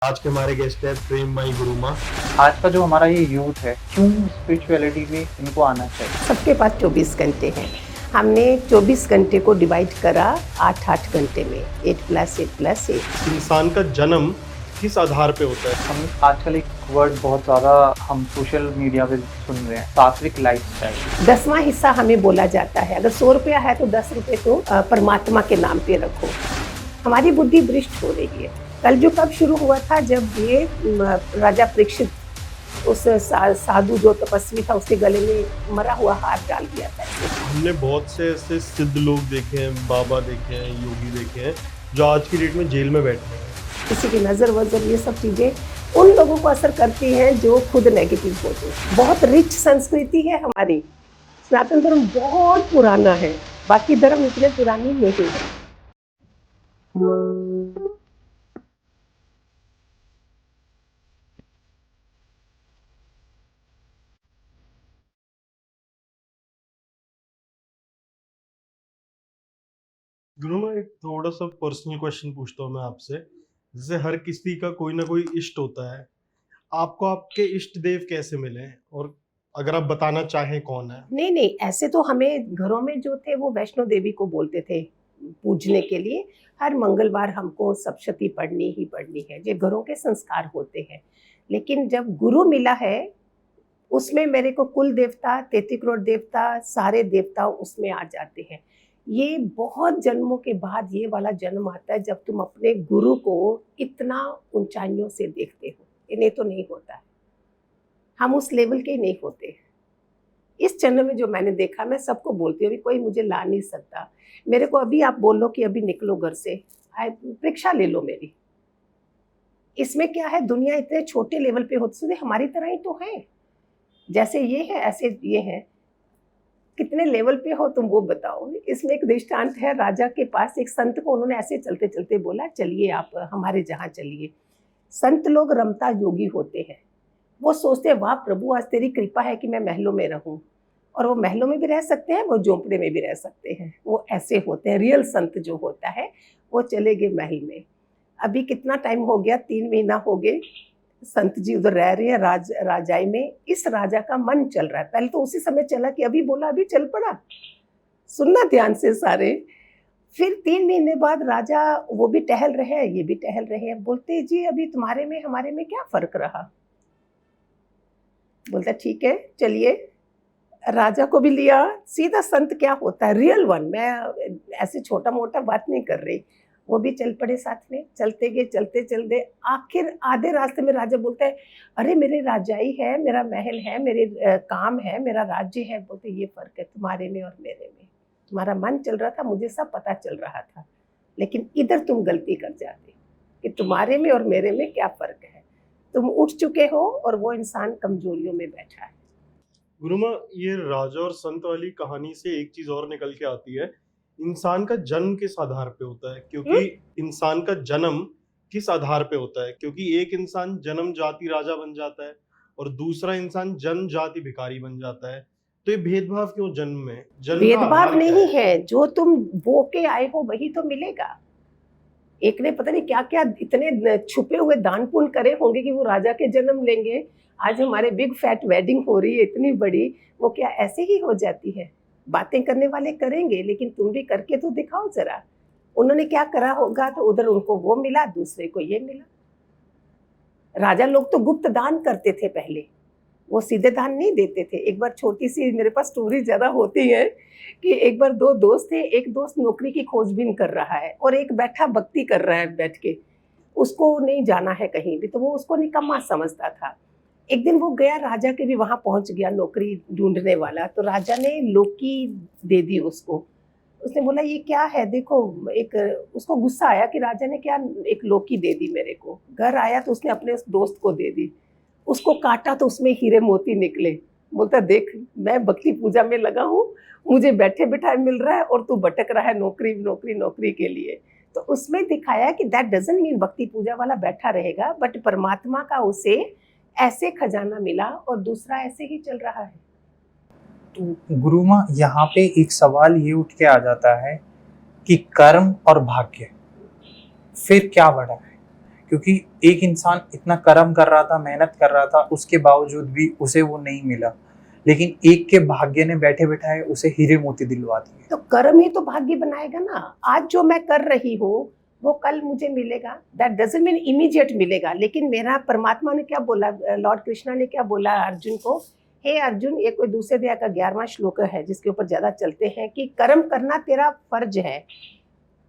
आज के हमारे गेस्ट है प्रेम माई गुरुमा। आज का जो हमारा ये यूथ है, क्यों स्पिरिचुअलिटी में इनको आना चाहिए? सबके पास 24 घंटे हैं। हमने 24 घंटे को डिवाइड करा 8-8 घंटे में, 8+8+8। इंसान का जन्म किस आधार पे होता है? हम आजकल एक वर्ड बहुत ज़्यादा हम सोशल मीडिया पे सुन रहे हैं, सात्विक लाइफस्टाइल। 10वां हिस्सा हमें बोला जाता है, अगर 100 रुपया है तो 10 रुपये को परमात्मा के नाम पे रखो। हमारी बुद्धि भ्रष्ट हो रही है। कलयुग कब शुरू हुआ था? जब ये राजा परीक्षित उस साधु जो तपस्वी था उसके गले में मरा हुआ हार डाल दिया था। हमने बहुत से ऐसे सिद्ध लोग देखे हैं, बाबा देखे हैं, योगी देखे हैं जो आज की डेट में जेल में बैठे हैं। किसी की नज़र वज़र ये सब चीज़ें उन लोगों को असर करती हैं जो खुद नेगेटिव होते हैं। बहुत रिच संस्कृति है हमारी। सनातन धर्म बहुत पुराना है, बाकी धर्म इतने पुरानी नहीं है। गुरु मैं एक थोड़ा सा पर्सनल क्वेश्चन पूछता हूँ मैं आपसे। जैसे हर किसी का कोई ना कोई इष्ट होता है, आपको आपके इष्ट देव कैसे मिले और अगर आप बताना चाहें कौन है? नहीं नहीं, ऐसे तो हमें घरों में जो थे वो वैष्णो देवी को बोलते थे पूजने के लिए। हर मंगलवार हमको सप्तशती पढ़नी ही पढ़नी है, ये घरों के संस्कार होते हैं। लेकिन जब गुरु मिला है उसमें मेरे को कुल देवता, 33 करोड़ देवता, सारे देवता उसमें आ जाते हैं। ये बहुत जन्मों के बाद ये वाला जन्म आता है जब तुम अपने गुरु को इतना ऊंचाइयों से देखते हो। इन्हें तो नहीं होता है, हम उस लेवल के नहीं होते। इस जन्म में जो मैंने देखा, मैं सबको बोलती हूँ, अभी कोई मुझे ला नहीं सकता। मेरे को अभी आप बोलो कि अभी निकलो घर से, परीक्षा ले लो मेरी। इसमें क्या है, दुनिया इतने छोटे लेवल पे होती है, हमारी तरह ही तो है। जैसे ये है ऐसे ये है, कितने लेवल पे हो तुम वो बताओ। इसमें एक दृष्टांत है, राजा के पास एक संत को उन्होंने ऐसे चलते चलते बोला चलिए आप हमारे जहाँ चलिए। संत लोग रमता योगी होते हैं, वो सोचते हैं वाह प्रभु आज तेरी कृपा है कि मैं महलों में रहूं। और वो महलों में भी रह सकते हैं, वो झोंपड़े में भी रह सकते हैं, वो ऐसे होते हैं। रियल संत जो होता है वो चले गए महल में। अभी कितना टाइम हो गया, 3 महीना हो गए संत जी उधर रह रहे हैं राजाई में। इस राजा का मन चल रहा है, पहले तो उसी समय चला कि अभी बोला अभी चल पड़ा। सुनना ध्यान से सारे। फिर 3 महीने बाद राजा वो भी टहल रहे हैं, ये भी टहल रहे हैं। बोलते जी अभी तुम्हारे में हमारे में क्या फर्क रहा? बोलता ठीक है चलिए। राजा को भी लिया, सीधा संत क्या होता है रियल वन, मैं ऐसे छोटा मोटा बात नहीं कर रही। वो भी चल पड़े साथ में, चलते गए चलते चलते आखिर आधे रास्ते में राजा बोलता है अरे मेरे राजाई है, मेरा महल है, मेरे काम है, मेरा राज्य है। बोलते ये फर्क है तुम्हारे में और मेरे में। तुम्हारा मन चल रहा था, मुझे सब पता चल रहा था, लेकिन इधर तुम गलती कर जाते कि तुम्हारे में और मेरे में क्या फर्क है। तुम उठ चुके हो और वो इंसान कमजोरियों में बैठा है। गुरुमा ये राजा और संत वाली कहानी से एक चीज और निकल के आती है, इंसान का जन्म किस आधार पे होता है? क्योंकि इंसान का जन्म किस आधार पे होता है? क्योंकि एक इंसान जन्म जाति राजा बन जाता है और दूसरा इंसान जन्म जाति भिखारी बन जाता है, तो ये भेदभाव क्यों जन्म में? जन्म का भेदभाव आधार क्या नहीं है? है, जो तुम बो के आए हो वही तो मिलेगा। एक ने पता नहीं क्या क्या इतने छुपे हुए दान पुण्य करे होंगे कि वो राजा के जन्म लेंगे। आज हमारे बिग फैट वेडिंग हो रही है इतनी बड़ी, वो क्या ऐसे ही हो जाती है? बातें करने वाले करेंगे, लेकिन तुम भी करके तो दिखाओ जरा। उन्होंने क्या करा होगा तो उधर उनको वो मिला, दूसरे को ये मिला। राजा लोग तो गुप्त दान करते थे पहले, वो सीधे दान नहीं देते थे। एक बार छोटी सी मेरे पास स्टोरी ज़्यादा होती है कि एक बार 2 दोस्त थे, एक दोस्त नौकरी की खोजबीन कर रहा है और एक बैठा भक्ति कर रहा है बैठ के। उसको नहीं जाना है कहीं भी, तो वो उसको निकम्मा समझता था। एक दिन वो गया, राजा के भी वहाँ पहुँच गया नौकरी ढूंढने वाला, तो राजा ने लौकी दे दी उसको। उसने बोला ये क्या है देखो, एक उसको गुस्सा आया कि राजा ने क्या एक लौकी दे दी मेरे को। घर आया तो उसने अपने उस दोस्त को दे दी, उसको काटा तो उसमें हीरे मोती निकले। बोलता देख मैं भक्ति पूजा में लगा हूँ, मुझे बैठे बिठाए मिल रहा है और तू भटक रहा है नौकरी नौकरी नौकरी के लिए। तो उसमें दिखाया कि दैट डजंट मीन भक्ति पूजा वाला बैठा रहेगा, बट परमात्मा का उसे ऐसे खजाना मिला और दूसरा ऐसे ही चल रहा है। तो गुरुमा यहाँ पे एक सवाल ये उठ के आ जाता है कि कर्म और भाग्य फिर क्या बड़ा है? क्योंकि एक इंसान इतना कर्म कर रहा था, मेहनत कर रहा था, उसके बावजूद भी उसे वो नहीं मिला, लेकिन एक के भाग्य ने बैठे बैठाए उसे हीरे मोती दिलवा दिए। तो कर्म ही तो भाग्य बनाएगा ना। आज जो मैं कर रही हूँ वो कल मुझे मिलेगा, दैट डजंट मीन इमीडिएट मिलेगा। लेकिन मेरा परमात्मा ने क्या बोला, लॉर्ड कृष्णा ने क्या बोला अर्जुन को, हे अर्जुन, ये कोई दूसरे अध्याय का 11वां श्लोक है जिसके ऊपर ज्यादा चलते हैं कि कर्म करना तेरा फर्ज है,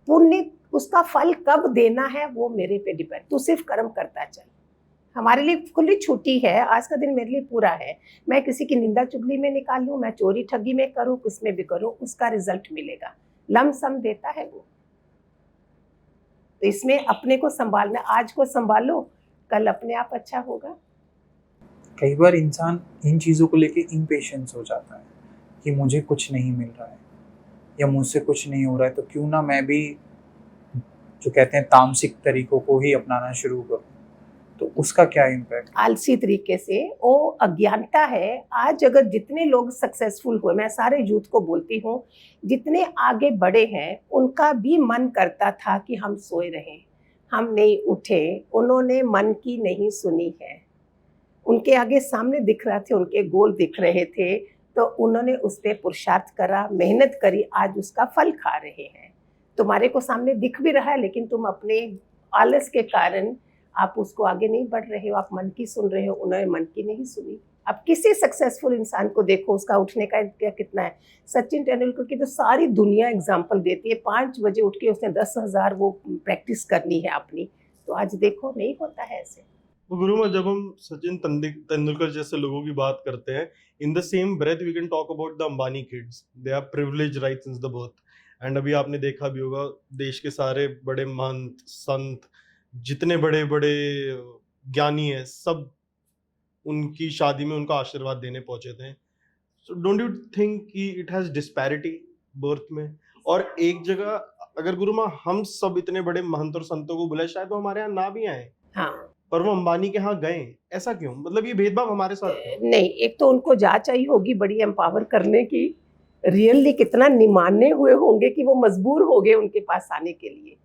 पुण्य उसका फल कब देना है वो मेरे पे डिपेंड, तू सिर्फ कर्म करता चल। हमारे लिए खुली छुट्टी है, आज का दिन मेरे लिए पूरा है। मैं किसी की निंदा चुगली में निकाल लूँ, मैं चोरी ठगी में करूँ, किस में भी करूँ, उसका रिजल्ट मिलेगा, लम सम देता है वो। तो इसमें अपने को संभालना, आज को संभालो, कल अपने आप अच्छा होगा। कई बार इंसान इन चीज़ों को लेके इम्पेशेंस हो जाता है कि मुझे कुछ नहीं मिल रहा है या मुझसे कुछ नहीं हो रहा है, तो क्यों ना मैं भी जो कहते हैं तामसिक तरीकों को ही अपनाना शुरू करूं। तो उसका क्या इम्पैक्ट? आलसी तरीके से वो अज्ञानता है। आज अगर जितने लोग सक्सेसफुल हुए, मैं सारे यूथ को बोलती हूँ, जितने आगे बढ़े हैं उनका भी मन करता था कि हम सोए रहें, हम नहीं उठे, उन्होंने मन की नहीं सुनी है। उनके आगे सामने दिख रहा थे, उनके गोल दिख रहे थे, तो उन्होंने उस पर पुरुषार्थ करा, मेहनत करी, आज उसका फल खा रहे हैं। तुम्हारे को सामने दिख भी रहा है लेकिन तुम अपने आलस के कारण आप उसको आगे नहीं बढ़ रहे हो, आप मन की सुन रहे हो, उन्होंने मन की नहीं सुनी। अब किसी सक्सेसफुल इंसान को देखो, उसका उठने का क्या कितना है। सचिन तेंदुलकर की तो सारी दुनिया एग्जाम्पल देती है, 5 बजे उठ के उसने 10,000 वो प्रैक्टिस करनी है अपनी, तो आज देखो नहीं होता है ऐसे। तो गुरुमा, जब हम सचिन तेंदुलकर जैसे लोगों की बात करते हैं, in the same breath we can talk about the Ambani kids, they are privilege right since the birth. And अभी आपने देखा भी होगा, देश के सारे बड़े महंत संत, जितने बड़े बड़े ज्ञानी हैं, सब उनकी शादी में उनका आशीर्वाद देने पहुंचे थे। सो डोंट यू थिंक कि इट हैज डिस्पैरिटी बर्थ में? और एक जगह अगर गुरुमा हम सब इतने बड़े महंत और संतों को बुलाए, शायद वो हमारे यहाँ ना भी आए, हाँ, पर वो अंबानी के यहाँ गए, ऐसा क्यों? मतलब ये भेदभाव हमारे साथ क्यों? नहीं, एक तो उनको जांच आई होगी बड़ी एम्पावर करने की, रियली कितना निमाने हुए होंगे कि वो मजबूर हो गए उनके पास आने के लिए।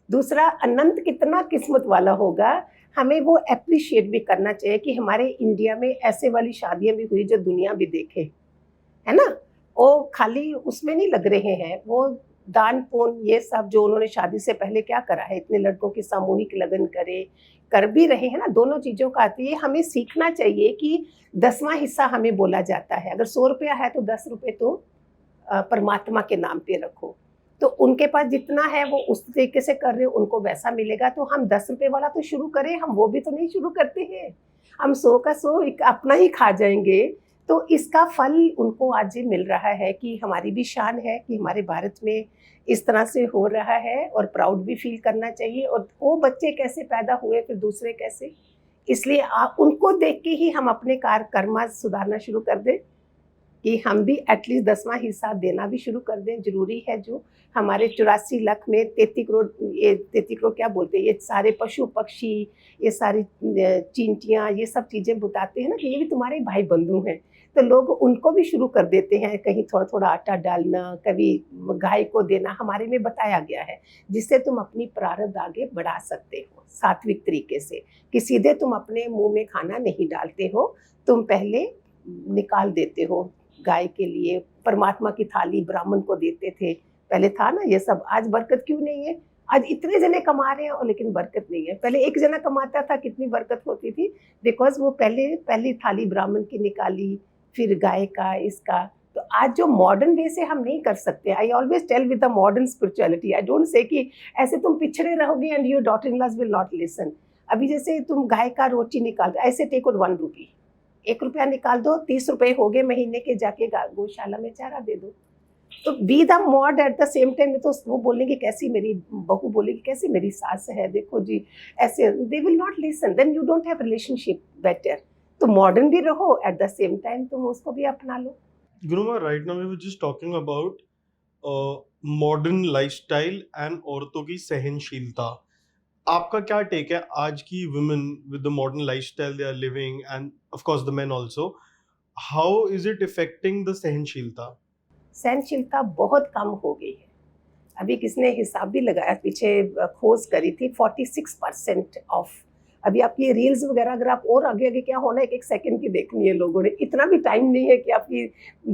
दूसरा, अनंत कितना किस्मत वाला होगा, हमें वो अप्रिशिएट भी करना चाहिए कि हमारे इंडिया में ऐसे वाली शादियां भी हुई जो दुनिया भी देखे, है ना। वो खाली उसमें नहीं लग रहे हैं, वो दान पुण्य ये सब जो उन्होंने शादी से पहले क्या करा है, इतने लड़कों की सामूहिक लगन कर भी रहे हैं ना, दोनों चीजों का आती है। हमें सीखना चाहिए कि 10वां हिस्सा हमें बोला जाता है, अगर 100 रुपया है तो 10 रुपये तो परमात्मा के नाम पे रखो। तो उनके पास जितना है वो उस तरीके से कर रहे हो, उनको वैसा मिलेगा। तो हम 10 रुपये वाला तो शुरू करें, हम वो भी तो नहीं शुरू करते हैं। हम 100 का 100 अपना ही खा जाएंगे। तो इसका फल उनको आज ये मिल रहा है कि हमारी भी शान है कि हमारे भारत में इस तरह से हो रहा है, और प्राउड भी फील करना चाहिए। और वो बच्चे कैसे पैदा हुए, फिर दूसरे कैसे, इसलिए उनको देख के ही हम अपने कर्म सुधारना शुरू कर दें कि हम भी एटलीस्ट 10वां हिस्सा देना भी शुरू कर दें। जरूरी है जो हमारे 84 लाख में 33 करोड़, ये 33 करोड़ क्या बोलते हैं, ये सारे पशु पक्षी, ये सारी चींटियाँ, ये सब चीज़ें बताते हैं ना कि ये भी तुम्हारे भाई बंधु हैं। तो लोग उनको भी शुरू कर देते हैं, कहीं थोड़ा थोड़ा आटा डालना, कभी गाय को देना, हमारे में बताया गया है, जिससे तुम अपनी प्रारब्ध आगे बढ़ा सकते हो सात्विक तरीके से, कि सीधे तुम अपने मुंह में खाना नहीं डालते हो, तुम पहले निकाल देते हो। गाय के लिए परमात्मा की थाली ब्राह्मण को देते थे, पहले था ना ये सब। आज बरकत क्यों नहीं है? आज इतने जने कमा रहे हैं और लेकिन बरकत नहीं है। पहले एक जना कमाता था, कितनी बरकत होती थी, बिकॉज वो पहली थाली ब्राह्मण की निकाली, फिर गाय का, इसका। तो आज जो मॉडर्न वे से हम नहीं कर सकते। I always tell with the modern spirituality, I don't say कि ऐसे तुम पिछड़े रहोगे and your daughter in laws will not listen. अभी जैसे तुम गाय का रोटी निकाल, ऐसे टेक आउट 1 रुपी, 1 रुपया निकाल दो, 30 रुपए हो गए महीने के, जाके गौशाला में चारा दे दो। तो be the mod at the same time. तो वो बोलेंगे कैसी मेरी बहू, बोलेगी कैसी मेरी सास है, देखो जी ऐसे, they will not listen, then you don't have relationship better. तो मॉडर्न भी रहो, एट द सेम टाइम तुम उसको भी अपना लो। Guruma, right now we were just talking about modern lifestyle and औरतों की सहनशीलता। आपका क्या टेक है आज की women with the modern lifestyle they are living, and of course the men also, how is it affecting the सहनशीलता? सहनशीलता बहुत कम हो गई है। अभी किसने हिसाब भी लगाया, पीछे खोज करी थी, 46% ऑफ। अभी आपकी रील्स वगैरह अगर आप और आगे आगे क्या होना है, 1 सेकंड की देखनी है लोगों ने, इतना भी टाइम नहीं है कि आपकी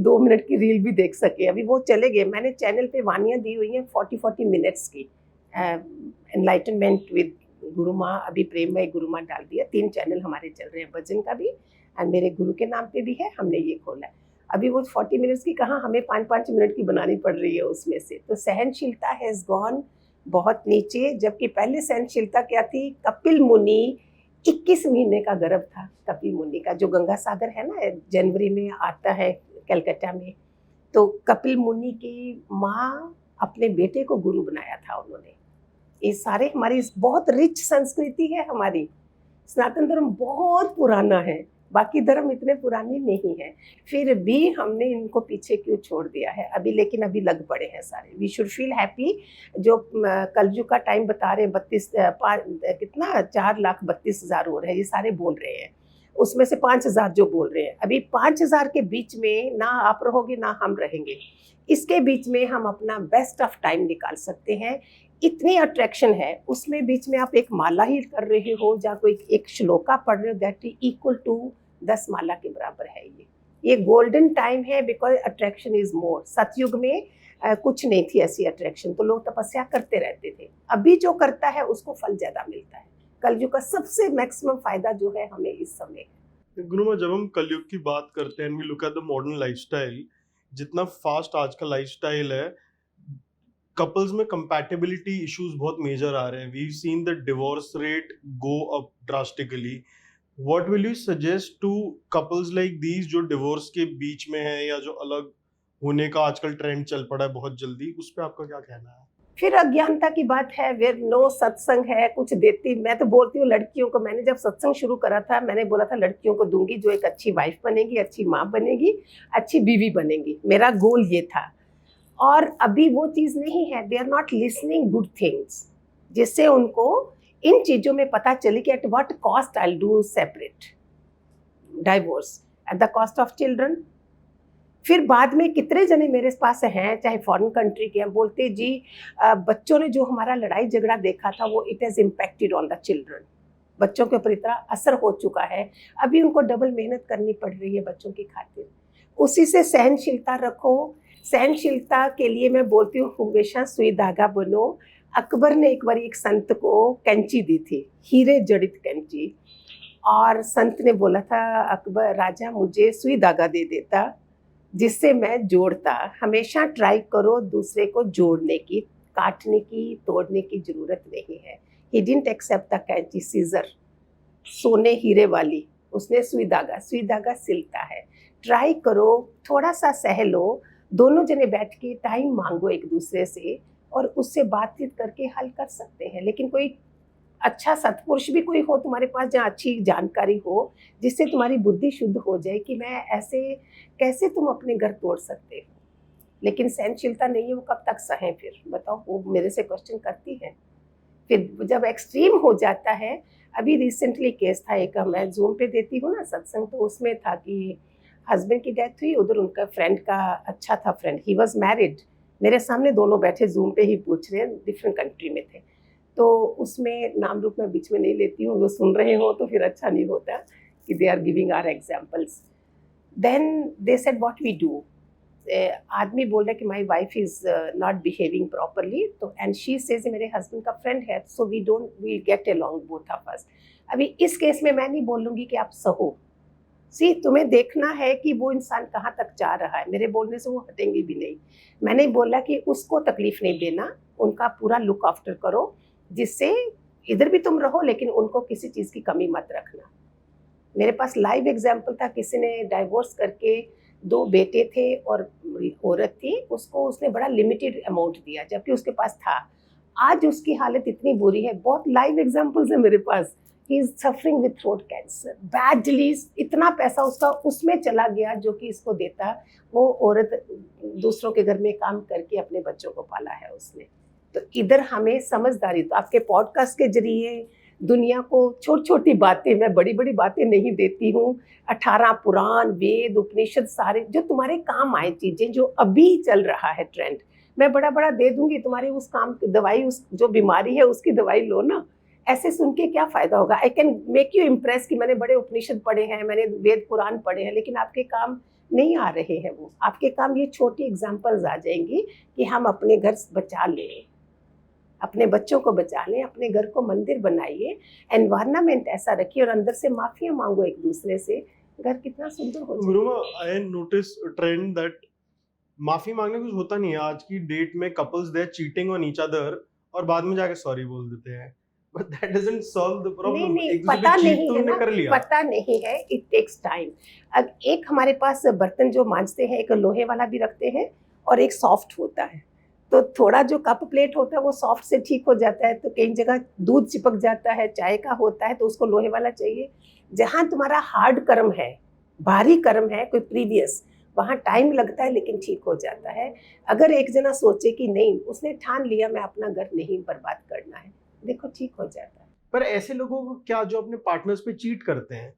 2 मिनट की रील भी देख सके। अभी वो चले गए। मैंने चैनल पे वानियाँ दी हुई हैं 40 मिनट्स की, एनलाइटनमेंट विद गुरु माँ, अभी प्रेममय गुरु माँ डाल दिया। 3 चैनल हमारे चल रहे हैं, भजन का भी एंड मेरे गुरु के नाम पे भी है, हमने ये खोला है। अभी वो 40 मिनट्स की कहाँ, हमें 5-5 मिनट की बनानी पड़ रही है उसमें से। तो सहनशीलता हैज़ गॉन बहुत नीचे, जबकि पहले सहनशीलता क्या थी, कपिल मुनि 21 महीने का गर्भ था। कपिल मुनि का जो गंगा सागर है ना, जनवरी में आता है कलकत्ता में, तो कपिल मुनि की माँ अपने बेटे को गुरु बनाया था उन्होंने। ये सारे हमारी बहुत रिच संस्कृति है हमारी। सनातन धर्म बहुत पुराना है, बाकी धर्म इतने पुराने नहीं हैं, फिर भी हमने इनको पीछे क्यों छोड़ दिया है अभी। लेकिन अभी लग पड़े हैं सारे। We should feel happy. जो कलयुग का टाइम बता रहे हैं, कितना 4,32,000 हो रहे हैं, ये सारे बोल रहे हैं, उसमें से 5,000 जो बोल रहे हैं। अभी 5,000 के बीच में ना आप रहोगे ना हम रहेंगे, इसके बीच में हम अपना बेस्ट ऑफ टाइम निकाल सकते हैं। इतनी अट्रैक्शन है उसमें, बीच में आप एक माला ही कर रहे हो, या कोई एक श्लोका पढ़ रहे हो, दैट इज इक्वल टू 10 माला के बराबर है। ये गोल्डन टाइम है, बिकॉज अट्रैक्शन इज मोर। सतयुग में कुछ नहीं थी ऐसी अट्रैक्शन, तो लोग तपस्या करते रहते थे। अभी जो करता है उसको फल ज्यादा मिलता है। कलयुग का सबसे मैक्सिमम फायदा जो है हमें इस समय है। गुरुमा, जब हम कलयुग की बात करते हैं, we look at the modern lifestyle, जितना फास्ट आज का लाइफस्टाइल है, कपल्स में कंपैटिबिलिटी इश्यूज बहुत मेजर आ रहे हैं। We seen the divorce rate go up drastically. What will you suggest to couples like these जो डिवोर्स के बीच में है, या जो अलग होने का आजकल ट्रेंड चल पड़ा है बहुत जल्दी, उस पे आपका क्या कहना है? फिर अज्ञानता की बात है, वेर नो सत्संग है कुछ देती। मैं तो बोलती हूँ लड़कियों को, मैंने जब सत्संग शुरू करा था, मैंने बोला था लड़कियों को दूंगी जो एक अच्छी वाइफ बनेगी, अच्छी माँ बनेगी, अच्छी बीवी बनेगी। मेरा गोल ये था। और अभी वो चीज़ नहीं है। They are not listening good things, जिससे उनको इन चीज़ों में पता चले कि at what cost I do separate divorce, at the cost of children. फिर बाद में कितने जने मेरे पास हैं, चाहे फॉरेन कंट्री के हैं, बोलते जी बच्चों ने जो हमारा लड़ाई झगड़ा देखा था वो it has impacted on the children. बच्चों के ऊपर इतना असर हो चुका है, अभी उनको डबल मेहनत करनी पड़ रही है बच्चों की खातिर। उसी से सहनशीलता रखो। सहनशीलता के लिए मैं बोलती हूँ हमेशा सुई धागा बनो। अकबर ने एक बार एक संत को कैंची दी थी, हीरे जड़ित कैंची, और संत ने बोला था अकबर राजा मुझे सुई धागा दे देता जिससे मैं जोड़ता। हमेशा ट्राई करो दूसरे को जोड़ने की, काटने की, तोड़ने की जरूरत नहीं है। ही डिडंट एक्सेप्ट द कैंची, सीजर, सोने हीरे वाली, उसने सुई धागा सिलता है। ट्राई करो, थोड़ा सा सह लो, दोनों जने बैठ के टाइम मांगो एक दूसरे से, और उससे बातचीत करके हल कर सकते हैं। लेकिन कोई अच्छा सत्पुरुष भी कोई हो तुम्हारे पास, जहाँ अच्छी जानकारी हो, जिससे तुम्हारी बुद्धि शुद्ध हो जाए कि मैं ऐसे कैसे तुम अपने घर तोड़ सकते हो। लेकिन सहनशीलता नहीं है, वो कब तक सहें फिर बताओ। वो मेरे से क्वेश्चन करती हैं। फिर जब एक्सट्रीम हो जाता है, अभी रिसेंटली केस था एक, मैं जूम पे देती हूँ ना सत्संग, तो उसमें था कि हस्बैंड की डेथ हुई, उधर उनका फ्रेंड का अच्छा था फ्रेंड, ही वॉज मैरिड, मेरे सामने दोनों बैठे जूम पे ही पूछ रहे हैं, डिफरेंट कंट्री में थे। तो उसमें नाम रूप में बीच में नहीं लेती हूँ, वो सुन रहे हो तो फिर अच्छा नहीं होता कि they are giving are examples. Then they said what we do. आदमी बोल रहा है कि my wife is not behaving properly, तो एंड शी सेज मेरे हस्बैंड का फ्रेंड है, so we get along both of us. अभी इस केस में मैं नहीं बोलूँगी कि आप सहो। सी, तुम्हें देखना है कि वो इंसान कहाँ तक जा रहा है, मेरे बोलने से वो हटेंगे भी नहीं। मैंने बोला कि उसको तकलीफ नहीं देना, उनका पूरा लुक आफ्टर करो, जिससे इधर भी तुम रहो लेकिन उनको किसी चीज़ की कमी मत रखना। मेरे पास लाइव एग्जाम्पल था, किसी ने डाइवोर्स करके 2 बेटे थे और औरत थी, उसको उसने बड़ा लिमिटेड अमाउंट दिया जबकि उसके पास था। आज उसकी हालत इतनी बुरी है, बहुत लाइव एग्जाम्पल्स है मेरे पास। He is suffering with throat cancer badly. इतना पैसा उसका उसमें चला गया जो कि इसको देता। वो औरत दूसरों के घर में काम करके अपने बच्चों को पाला है उसने। तो इधर हमें समझदारी, तो आपके पॉडकास्ट के जरिए दुनिया को छोटी छोटी बातें, मैं बड़ी बड़ी बातें नहीं देती हूँ, 18 पुराण, वेद, उपनिषद, सारे जो तुम्हारे काम आए चीज़ें, जो अभी चल रहा है ट्रेंड, मैं बड़ा बड़ा दे दूंगी, तुम्हारी उस काम की दवाई, उस जो बीमारी है उसकी दवाई लो ना। ऐसे सुन के क्या फायदा होगा? I can make you impress कि मैंने बड़े उपनिषद पढ़े हैं, मैंने वेद पुराण पढ़े हैं, लेकिन आपके काम नहीं आ रहे हैं। वो आपके काम ये छोटी एग्जाम्पल्स आ जाएंगी कि हम अपने घर बचा लें, अपने बच्चों को बचा लें, अपने घर को मंदिर बनाइए, एनवायरनमेंट ऐसा रखिए और अंदर से माफिया मांगो एक दूसरे से, घर कितना सुंदर हो जाए। गुरुमा, आई नोटिस ट्रेंड दैट माफी मांगने कुछ होता नहीं है आज की डेट में। Couples they cheating on each other और बाद में जाके सॉरी बोल देते हैं, but that doesn't solve the नहीं प्रॉब्लम। नहीं, एक दूसरे पता पे चीट नहीं तो है उन्होंने ना, कर लिया। पता नहीं है, इट टेक्स टाइम। अब एक हमारे पास बर्तन जो मांजते हैं, एक लोहे वाला भी रखते हैं और एक सॉफ्ट होता है। तो थोड़ा जो कप प्लेट होता है वो सॉफ्ट से ठीक हो जाता है, तो कई जगह दूध चिपक जाता है, चाय का होता है, तो उसको लोहे वाला चाहिए। जहाँ तुम्हारा हार्ड कर्म है, भारी कर्म है, कोई प्रीवियस, वहाँ टाइम लगता है लेकिन ठीक हो जाता है। अगर एक जना सोचे कि नहीं, उसने ठान लिया मैं अपना घर नहीं बर्बाद करना है, देखो ठीक हो जाता है। पर ऐसे लोगों को क्या जो अपने पार्टनर्स पे चीट करते हैं,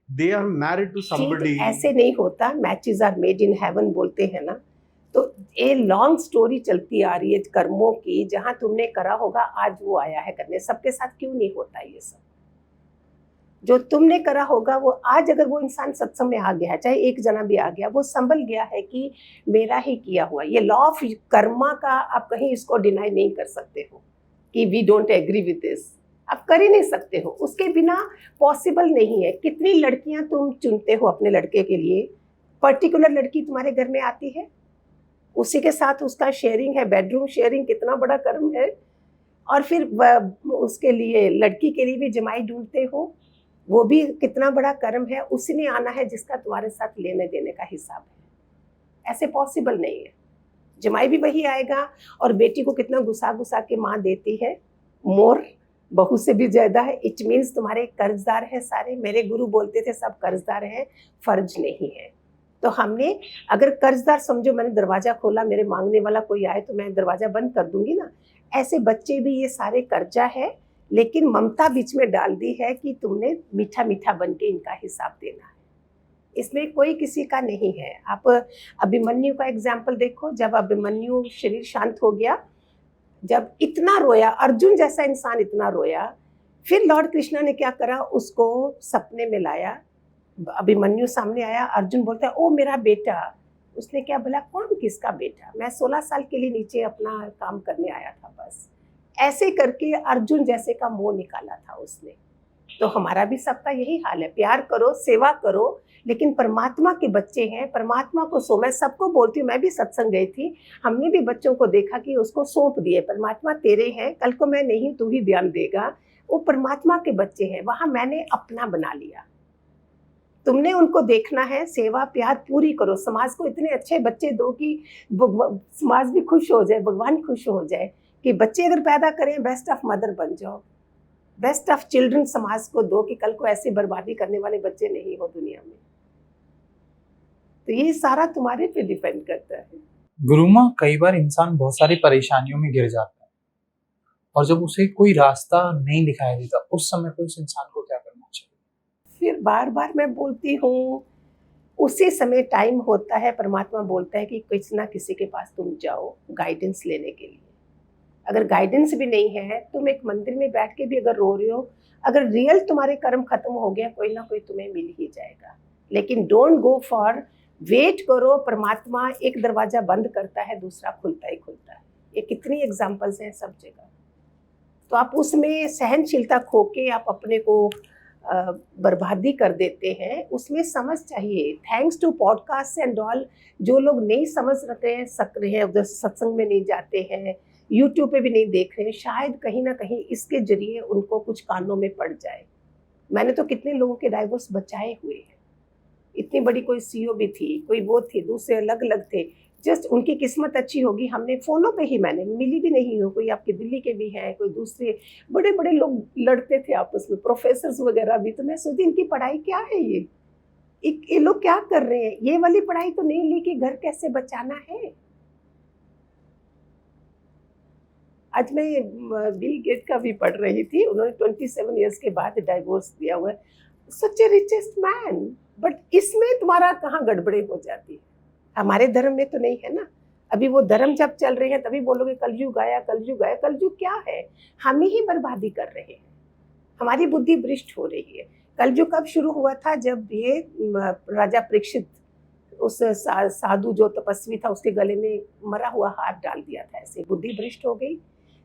they are married to cheat somebody. ऐसे नहीं होता, matches are made in heaven बोलते हैं ना। तो ये लॉन्ग स्टोरी चलती आ रही है कर्मों की, जहां तुमने करा होगा आज वो आया है करने। सबके साथ क्यों नहीं होता ये सब? जो तुमने करा होगा वो आज, अगर वो इंसान सत्संग में आ गया है, चाहे एक जना भी आ गया, वो संभल गया है कि मेरा ही किया हुआ। ये लॉ ऑफ कर्मा का आप कहीं इसको डिनाई नहीं कर सकते हो कि we don't agree with this, आप कर ही नहीं सकते हो, उसके बिना पॉसिबल नहीं है। कितनी लड़कियां तुम चुनते हो अपने लड़के के लिए, पर्टिकुलर लड़की तुम्हारे घर में आती है, उसी के साथ उसका शेयरिंग है, बेडरूम शेयरिंग, कितना बड़ा कर्म है। और फिर उसके लिए, लड़की के लिए भी जमाई ढूंढते हो, वो भी कितना बड़ा कर्म है। उसी ने आना है जिसका तुम्हारे साथ लेने देने का हिसाब है। ऐसे पॉसिबल नहीं है। जमाई भी वही आएगा। और बेटी को कितना गुस्सा गुस्सा के माँ देती है, मोर, बहू से भी ज्यादा है। इट मीन्स तुम्हारे कर्जदार है सारे। मेरे गुरु बोलते थे सब कर्जदार हैं, फर्ज नहीं है। तो हमने, अगर कर्जदार समझो, मैंने दरवाजा खोला, मेरे मांगने वाला कोई आए तो मैं दरवाजा बंद कर दूंगी ना। ऐसे बच्चे भी ये सारे कर्जा है, लेकिन ममता बीच में डाल दी है कि तुमने मीठा मीठा बन के इनका हिसाब देना है। इसमें कोई किसी का नहीं है। आप अभिमन्यु का एग्जाम्पल देखो, जब अभिमन्यु शरीर शांत हो गया, जब इतना रोया, अर्जुन जैसा इंसान इतना रोया, फिर लॉर्ड कृष्णा ने क्या करा, उसको सपने में लाया, अभिमन्यु सामने आया, अर्जुन बोलता है ओ मेरा बेटा। उसने क्या बोला, कौन किसका बेटा, मैं 16 साल के लिए नीचे अपना काम करने आया था बस। ऐसे करके अर्जुन जैसे का मोह निकाला था उसने। तो हमारा भी सबका यही हाल है, प्यार करो, सेवा करो, लेकिन परमात्मा के बच्चे हैं, परमात्मा को सो। मैं सबको बोलती हूँ, मैं भी सत्संग गई थी, हमने भी बच्चों को देखा कि उसको सौंप दिए, परमात्मा तेरे हैं, कल को मैं नहीं, तू ही ध्यान देगा। वो परमात्मा के बच्चे हैं, वहां मैंने अपना बना लिया। तुमने उनको देखना है, सेवा प्यार पूरी करो, समाज को इतने अच्छे बच्चे दो कि समाज भी खुश हो जाए, भगवान खुश हो जाए। कि बच्चे अगर पैदा करें, बेस्ट ऑफ मदर बन जाओ, बेस्ट ऑफ चिल्ड्रन समाज को दो कि कल को ऐसी बर्बादी करने वाले बच्चे नहीं हो दुनिया में। तो ये सारा तुम्हारे पे डिपेंड करता है। गुरुमा, कई बार इंसान बहुत सारी परेशानियों में गिर जाता है और जब उसे कोई रास्ता नहीं दिखाई देता, उस समय पे उस इंसान को क्या करना चाहिए? फिर बार बार मैं बोलती हूँ, उसी समय टाइम होता है, परमात्मा बोलता है कि किसी ना किसी के पास तुम जाओ गाइडेंस लेने के लिए। अगर गाइडेंस भी नहीं है, तुम एक मंदिर में बैठ के भी अगर रो रहे हो, अगर रियल तुम्हारे कर्म खत्म हो गया, कोई ना कोई तुम्हें मिल ही जाएगा। लेकिन डोंट गो फॉर, वेट करो, परमात्मा एक दरवाजा बंद करता है, दूसरा खुलता ही खुलता है। ये कितनी एग्जाम्पल्स हैं सब जगह। तो आप उसमें सहनशीलता खो के आप अपने को बर्बादी कर देते हैं, उसमें समझ चाहिए। Thanks to podcast and all, जो लोग नहीं समझ रहे हैं, सक रहे हैं, उधर सत्संग में नहीं जाते हैं, यूट्यूब पे भी नहीं देख रहे हैं, शायद कहीं ना कहीं इसके जरिए उनको कुछ कानों में पड़ जाए। मैंने तो कितने लोगों के डाइवोर्स बचाए हुए हैं। इतनी बड़ी कोई सीईओ भी थी, कोई वो थी, दूसरे अलग अलग थे, जस्ट उनकी किस्मत अच्छी होगी, हमने फ़ोनों पे ही, मैंने मिली भी नहीं हो, कोई आपके दिल्ली के भी हैं, कोई दूसरे बड़े बड़े लोग लड़ते थे आपस में, प्रोफेसर्स वगैरह भी। तो मैं सोची इनकी पढ़ाई क्या है, ये लोग क्या कर रहे हैं, ये वाली पढ़ाई तो नहीं ली कि घर कैसे बचाना है। आज मैं बिल गेट का भी पढ़ रही थी, उन्होंने 27 ईयर्स के बाद डाइवोर्स दिया हुआ है, सच ए रिचेस्ट मैन। बट इसमें तुम्हारा कहाँ गड़बड़ी हो जाती है? हमारे धर्म में तो नहीं है ना। अभी वो धर्म जब चल रहे हैं तभी बोलोगे कलयुग आया, कलयुग आया। कलयुग क्या है? हम ही बर्बादी कर रहे हैं, हमारी बुद्धि भ्रष्ट हो रही है। कलयुग कब शुरू हुआ था? जब ये राजा परीक्षित उस साधु जो तपस्वी था उसके गले में मरा हुआ हाथ डाल दिया था, ऐसे बुद्धि भ्रष्ट हो गई।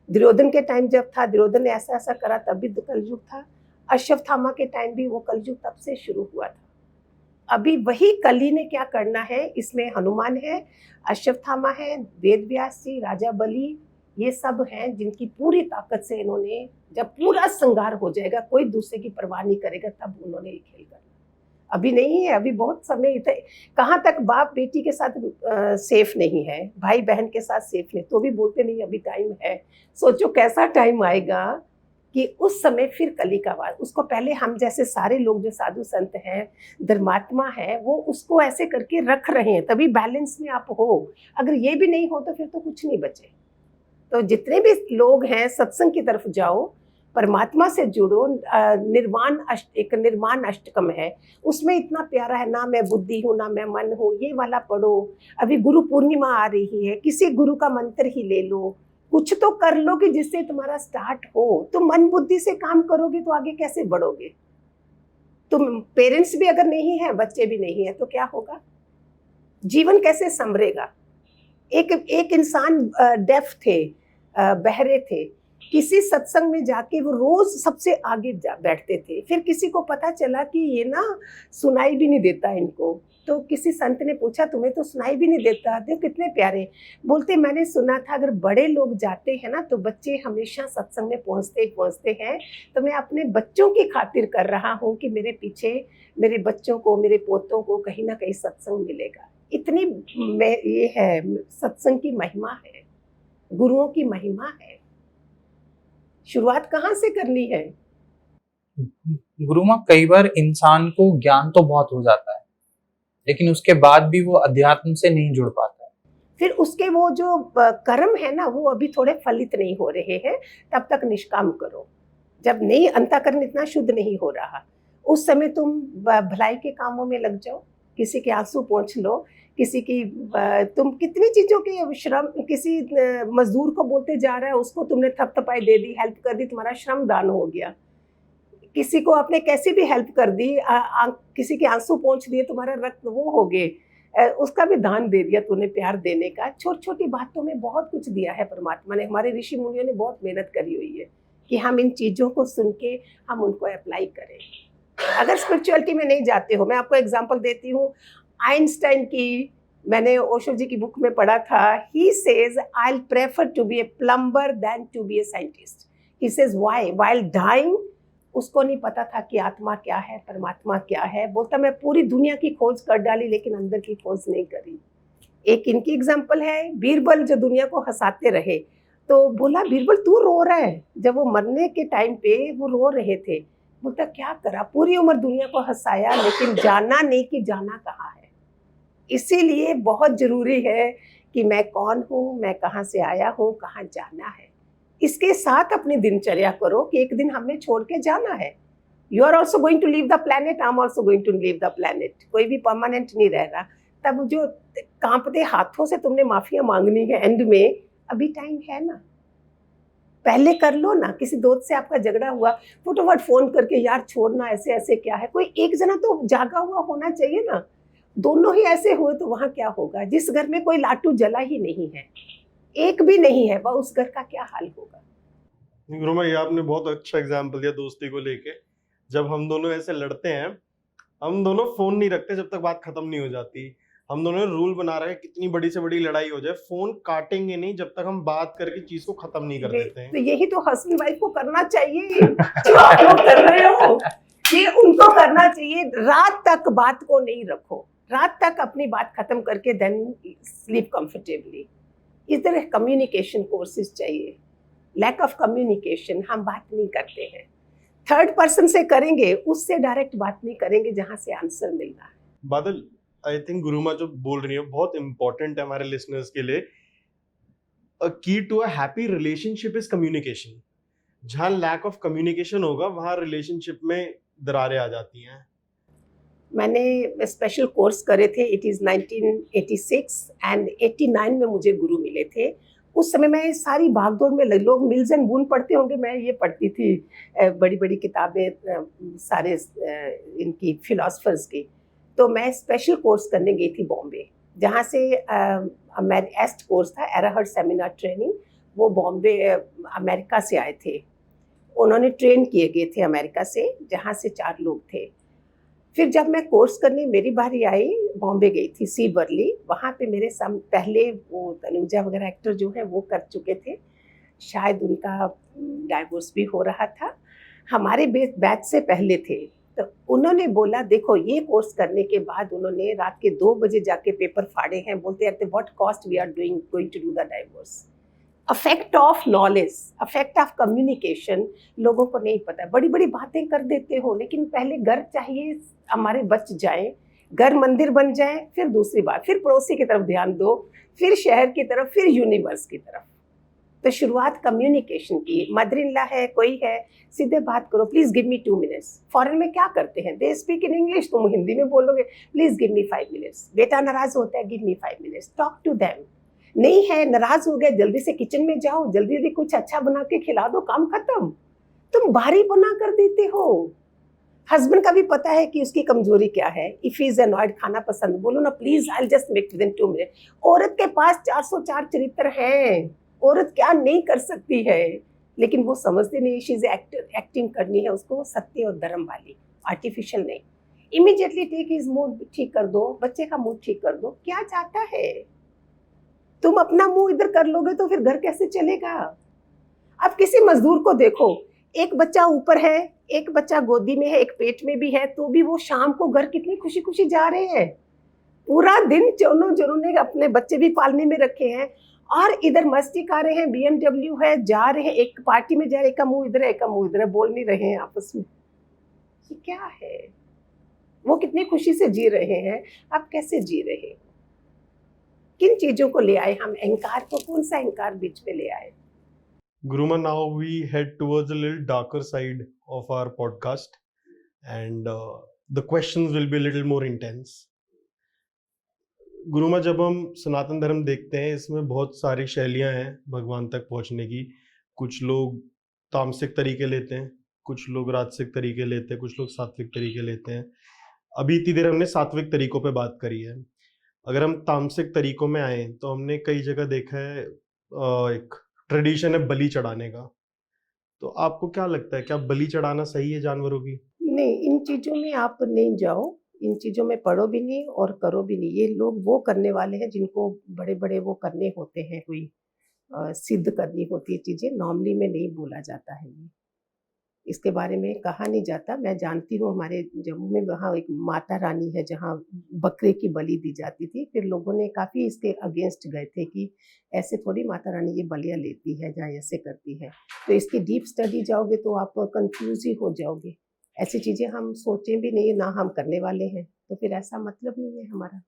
दुर्योधन के टाइम जब था, दुर्योधन ने ऐसा ऐसा करा, तब भी कलयुग था। अश्वत्थामा के टाइम भी वो कलयुग तब से शुरू हुआ था। अभी वही कली ने क्या करना है, इसमें हनुमान है, अश्वत्थामा है, वेद व्यास जी, राजा बलि, ये सब हैं जिनकी पूरी ताकत से इन्होंने, जब पूरा संहार हो जाएगा, कोई दूसरे की परवाह नहीं करेगा, तब उन्होंने ये खेल करना। अभी नहीं है, अभी बहुत समय कहाँ तक बाप बेटी के साथ सेफ नहीं है, भाई बहन के साथ सेफ नहीं, तो भी बोलते नहीं अभी टाइम है। सोचो कैसा टाइम आएगा कि उस समय फिर कली का वार। उसको पहले हम जैसे सारे लोग जो साधु संत हैं, धर्मात्मा है, वो उसको ऐसे करके रख रहे हैं, तभी बैलेंस में आप हो। अगर ये भी नहीं हो तो फिर तो कुछ नहीं बचे। तो जितने भी लोग हैं सत्संग की तरफ जाओ, परमात्मा से जुड़ो। एक निर्माण अष्टकम है, उसमें इतना प्यारा है, ना मैं बुद्धि हूँ ना मैं मन हूँ, ये वाला पढ़ो। अभी गुरु पूर्णिमा आ रही है, किसी गुरु का मंत्र ही ले लो, कुछ तो कर लो कि जिससे तुम्हारा स्टार्ट हो। तुम मन बुद्धि से काम करोगे तो आगे कैसे बढ़ोगे? तुम पेरेंट्स भी अगर नहीं है, बच्चे भी नहीं है, तो क्या होगा? जीवन कैसे संभरेगा? एक इंसान डेफ थे, बहरे थे, किसी सत्संग में जाके वो रोज सबसे आगे बैठते थे। फिर किसी को पता चला कि ये ना सुनाई भी नहीं देता इनको, तो किसी संत ने पूछा तुम्हें तो सुनाई भी नहीं देता, देखो कितने प्यारे। बोलते मैंने सुना था अगर बड़े लोग जाते हैं ना तो बच्चे हमेशा सत्संग में पहुंचते हैं, तो मैं अपने बच्चों की खातिर कर रहा हूँ कि मेरे पीछे मेरे बच्चों को, मेरे पोतों को कहीं ना कहीं सत्संग मिलेगा। इतनी ये है सत्संग की महिमा है, गुरुओं की महिमा है। शुरुआत कहाँ से करनी है? गुरु माँ, कई बार इंसान को ज्ञान तो बहुत हो जाता है, लेकिन उसके बाद भी वो अध्यात्म से नहीं जुड़ पाता है। फिर उसके वो जो कर्म है ना, वो अभी थोड़े फलित नहीं हो रहे हैं, तब तक निष्काम करो। जब नहीं, अंतःकरण इतना शुद्ध नहीं हो रहा, उस समय तुम भलाई के कामों में लग जाओ। किसी के आंसू पोंछ लो, किसी की तुम कितनी चीजों के श्रम, किसी मजदूर को बोलते जा रहा है, उसको तुमने थपथपाई दे दी, हेल्प कर दी, तुम्हारा श्रम दान हो गया। किसी को आपने कैसी भी हेल्प कर दी, किसी के आंसू पोंछ दिए, तुम्हारा रक्त वो हो गए, उसका भी दान दे दिया तूने, प्यार देने का। छोटी छोटी बातों में बहुत कुछ दिया है परमात्मा ने। हमारे ऋषि मुनियों ने बहुत मेहनत करी हुई है कि हम इन चीजों को सुन के हम उनको अप्लाई करें। अगर स्पिरिचुअलिटी में नहीं जाते हो, मैं आपको एग्जांपल देती हूँ। आइंस्टाइन की मैंने ओशो जी की बुक में पढ़ा था, he says I will prefer to be a plumber than to be a scientist. He says why? While dying उसको नहीं पता था कि आत्मा क्या है, परमात्मा क्या है। बोलता मैं पूरी दुनिया की खोज कर डाली लेकिन अंदर की खोज नहीं करी। एक इनकी एग्जांपल है बीरबल, जो दुनिया को हंसाते रहे। तो बोला बीरबल तू रो रहा है? जब वो मरने के टाइम पे वो रो रहे थे। बोलता क्या करा, पूरी उम्र दुनिया को हंसाया लेकिन जाना नहीं कि जाना कहाँ है। इसीलिए बहुत जरूरी है कि मैं कौन हूँ, मैं कहाँ से आया हूँ, कहाँ जाना है। इसके साथ अपनी दिनचर्या करो कि एक दिन हमें छोड़ के जाना है। You are also going to leave the planet, I am also going to leave the planet. कोई भी परमानेंट नहीं रह रहा। तब जो कांपते हाथों से तुमने माफिया मांगनी है एंड में, अभी टाइम है ना, पहले कर लो ना। किसी दोस्त से आपका झगड़ा हुआ, फटाफट फोन करके यार छोड़ना, ऐसे ऐसे क्या है। कोई एक जना तो जागा हुआ होना चाहिए ना। दोनों ही ऐसे हुए तो वहां क्या होगा? जिस घर में कोई लाटू जला ही नहीं है, एक भी नहीं है, वह उस घर का क्या हाल होगा? गुरुमा, ये आपने बहुत अच्छा एग्जाम्पल दिया दोस्ती को लेके। जब हम दोनों ऐसे लड़ते हैं, हम दोनों फोन नहीं रखते जब तक बात खत्म नहीं हो जाती। हम दोनों ने रूल बना रखा है, कितनी बड़ी से बड़ी लड़ाई हो जाए फोन काटेंगे नहीं जब तक हम बात करके चीज को खत्म नहीं कर देते हैं। तो यही तो हस्बैंड वाइफ को करना चाहिए जो आप लोग कर रहे हो, ये उनको करना चाहिए। रात तक बात को नहीं रखो, रात तक अपनी बात खत्म करके देन स्लीप कंफर्टेबली। इस तरह कम्युनिकेशन कोर्सेज चाहिए। लैक ऑफ कम्युनिकेशन, हम बात नहीं करते हैं। थर्ड पर्सन से करेंगे, उससे डायरेक्ट बात नहीं करेंगे जहां से आंसर मिलना है। बादल, आई थिंक गुरुमा जो बोल रही है बहुत इंपॉर्टेंट है हमारे लिसनर्स के लिए। A key to a happy relationship is communication. जहां लैक ऑफ कम्युनिकेशन होगा वहां रिलेशनशिप में दरारें आ जाती हैं। मैंने स्पेशल कोर्स करे थे, इट इज़ 1986 एंड 89 में मुझे गुरु मिले थे। उस समय मैं सारी भागदौड़ में लोग मिल्स एंड बून पढ़ते होंगे, मैं ये पढ़ती थी बड़ी-बड़ी किताबें, सारे इनकी फिलॉसफर्स की। तो मैं स्पेशल कोर्स करने गई थी बॉम्बे, जहाँ से एस्ट कोर्स था, एराहर्ड सेमिनार ट्रेनिंग, वो बॉम्बे अमेरिका से आए थे। उन्होंने ट्रेन किए गए थे अमेरिका से, जहाँ से 4 लोग थे। फिर जब मैं कोर्स करने मेरी बारी आई, बॉम्बे गई थी, सी बर्ली, वहाँ पे मेरे पहले वो तनुजा वगैरह एक्टर जो है वो कर चुके थे, शायद उनका डाइवोर्स भी हो रहा था, हमारे बैच से पहले थे। तो उन्होंने बोला देखो ये कोर्स करने के बाद उन्होंने रात के 2 बजे जाके पेपर फाड़े हैं, बोलते हैं what cost we are doing going to do the divorce. Affect of knowledge, affect of communication लोगों को नहीं पता। बड़ी बड़ी बातें कर देते हो, लेकिन पहले घर चाहिए हमारे बच जाए, घर मंदिर बन जाए, फिर दूसरी बात, फिर पड़ोसी की तरफ ध्यान दो, फिर शहर की तरफ, फिर यूनिवर्स की तरफ। तो शुरुआत कम्युनिकेशन की। मदर इन लॉ है, कोई है, सीधे बात करो, please give me 2 minutes. Foreign में क्या करते हैं, दे स्पीक इन इंग्लिश, तुम हिंदी में बोलोगे, प्लीज गिव मी 5 मिनट्स। बेटा नाराज होता है, give me 5 minutes, talk to them. नहीं है, नाराज हो गए, जल्दी से किचन में जाओ, जल्दी जल्दी कुछ अच्छा बना के खिला दो, काम खत्म। तुम भारी बना कर देते हो। हस्बैंड का भी पता है कि उसकी कमजोरी क्या है, इफ ही इज एनॉयड, खाना पसंद, बोलो ना please I just make with in 2 minute. औरत के पास 404 चरित्र हैं, औरत क्या नहीं कर सकती है, लेकिन वो समझती नहीं, शी इज एक्टिंग करनी है उसको सत्य और धर्म वाली, आर्टिफिशियल नहीं। इमीडिएटली टेक हिज मूड ठीक कर दो, बच्चे का मूड ठीक कर दो, क्या चाहता है। तुम अपना मुंह इधर कर लोगे तो फिर घर कैसे चलेगा। अब किसी मजदूर को देखो, एक बच्चा ऊपर है, एक बच्चा गोदी में है, एक पेट में भी है, तो भी वो शाम को घर कितनी खुशी खुशी जा रहे हैं। पूरा दिन जिन्होंने अपने बच्चे भी पालने में रखे हैं और इधर मस्ती कर रहे हैं, BMW है, जा रहे हैं, एक पार्टी में जा रहे, एक का मुंह इधर है, एक का मुंह इधर है, बोल नहीं रहे हैं आपस में। ये क्या है। वो कितनी खुशी से जी रहे हैं, आप कैसे जी रहे हो। किन चीजों को ले आए हम, अहंकार को, कौन सा अहंकार बीच में ले आए। Guruma, now we head towards a little darker side of our podcast, and the questions will be a little more intense. गुरुमा, जब हम सनातन धर्म देखते हैं, इसमें बहुत सारी शैलियां हैं भगवान तक पहुंचने की। कुछ लोग तामसिक तरीके लेते हैं, कुछ लोग राजसिक तरीके लेते हैं, कुछ लोग सात्विक तरीके लेते हैं। अभी इतनी देर हमने सात्विक तरीकों पे बात करी है। अगर हम तामसिक तरीकों में आए तो हमने कई जगह देखा है एक ट्रेडिशन है बलि चढ़ाने का। तो आपको क्या लगता है, क्या बलि चढ़ाना सही है जानवरों की? नहीं, इन चीजों में आप नहीं जाओ, इन चीजों में पढ़ो भी नहीं और करो भी नहीं। ये लोग वो करने वाले हैं जिनको बड़े बड़े वो करने होते हैं, कोई सिद्ध करनी होती है चीजें, नॉर्मली में नहीं बोला जाता है। ये इसके बारे में कहा नहीं जाता। मैं जानती हूँ हमारे जम्मू में वहाँ एक माता रानी है जहाँ बकरे की बलि दी जाती थी, फिर लोगों ने काफ़ी इसके अगेंस्ट गए थे कि ऐसे थोड़ी माता रानी ये बलियाँ लेती है या ऐसे करती है। तो इसकी डीप स्टडी जाओगे तो आप कंफ्यूज ही हो जाओगे। ऐसी चीज़ें हम सोचें भी नहीं, ना हम करने वाले हैं, तो फिर ऐसा मतलब नहीं है हमारा।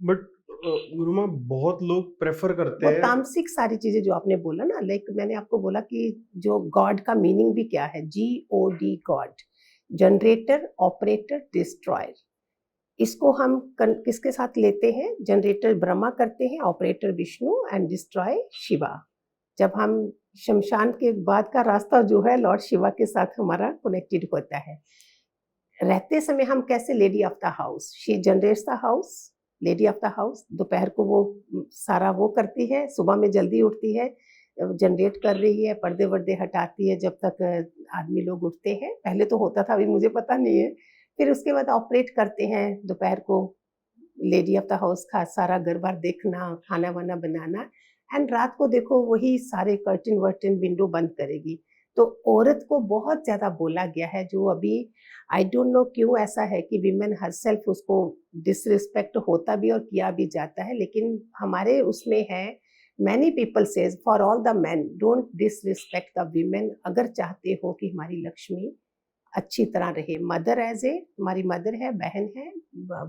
बट गुरुमा, बहुत लोग प्रेफर करते वो हैं। तामसिक सारी चीजें जो आपने बोला ना, लाइक मैंने आपको बोला कि जो गॉड का मीनिंग भी क्या है, GOD, God, generator, operator, destroyer. इसको हम किसके साथ लेते हैं, जनरेटर ब्रह्मा करते हैं, operator Vishnu and destroy Shiva. जब हम शमशान के बाद का रास्ता जो है लॉर्ड शिवा के साथ हमारा कनेक्टेड होता है। रहते समय हम कैसे, lady of the house, she generates the house, lady of the house. दोपहर को वो सारा वो करती है, सुबह में जल्दी उठती है, जनरेट कर रही है, पर्दे वर्दे हटाती है जब तक आदमी लोग उठते हैं। पहले तो होता था, अभी मुझे पता नहीं है। फिर उसके बाद ऑपरेट करते हैं दोपहर को, लेडी ऑफ द हाउस का सारा घर बार देखना, खाना वाना बनाना, एंड रात को देखो वही सारे कर्टन वर्टन विंडो बंद करेगी। तो औरत को बहुत ज़्यादा बोला गया है, जो अभी आई डोंट नो क्यों ऐसा है कि विमेन हर सेल्फ उसको डिसरिस्पेक्ट होता भी और किया भी जाता है, लेकिन हमारे उसमें है many people says for all the man don't disrespect the women. अगर चाहते हो कि हमारी लक्ष्मी अच्छी तरह रहे, मदर एज ए, हमारी मदर है, बहन है,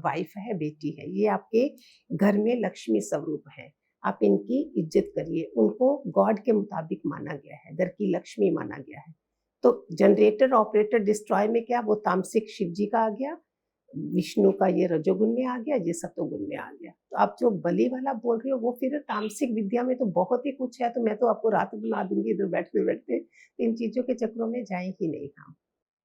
वाइफ है, बेटी है, ये आपके घर में लक्ष्मी स्वरूप है। आप इनकी इज्जत करिए, उनको गॉड के मुताबिक माना गया है, घर की लक्ष्मी माना गया है। तो जनरेटर, ऑपरेटर, डिस्ट्रॉय में क्या, वो तामसिक शिव जी का आ गया, विष्णु का ये रजोगुण में आ गया, ये सतोगुण में आ गया। तो आप जो बलि वाला बोल रहे हो वो फिर तामसिक विद्या में तो बहुत ही कुछ है, तो मैं तो आपको रात बना दूंगी इधर बैठते बैठते। इन चीजों के चक्रों में जाए ही नहीं हम।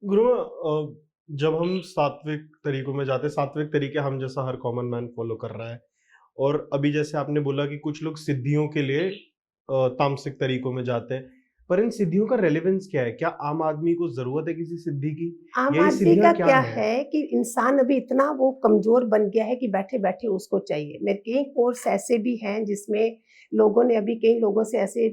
गुरु, जब हम सात्विक तरीकों में जाते हैं, सात्विक तरीके हम जैसा हर कॉमन मैन फॉलो कर रहा है, और अभी जैसे आपने बोला कि कुछ लोग सिद्धियों के लिए तामसिक तरीकों में जाते हैं, पर इन सिद्धियों का रेलेवेंस क्या है? क्या आम आदमी को जरूरत है किसी सिद्धि की, आम या ये आदमी सिद्धियां का क्या क्या है? है कि इंसान अभी इतना वो कमजोर बन गया है कि बैठे बैठे उसको चाहिए। मेरे कई कोर्स ऐसे भी हैं जिसमें लोगों ने अभी कई लोगों से ऐसे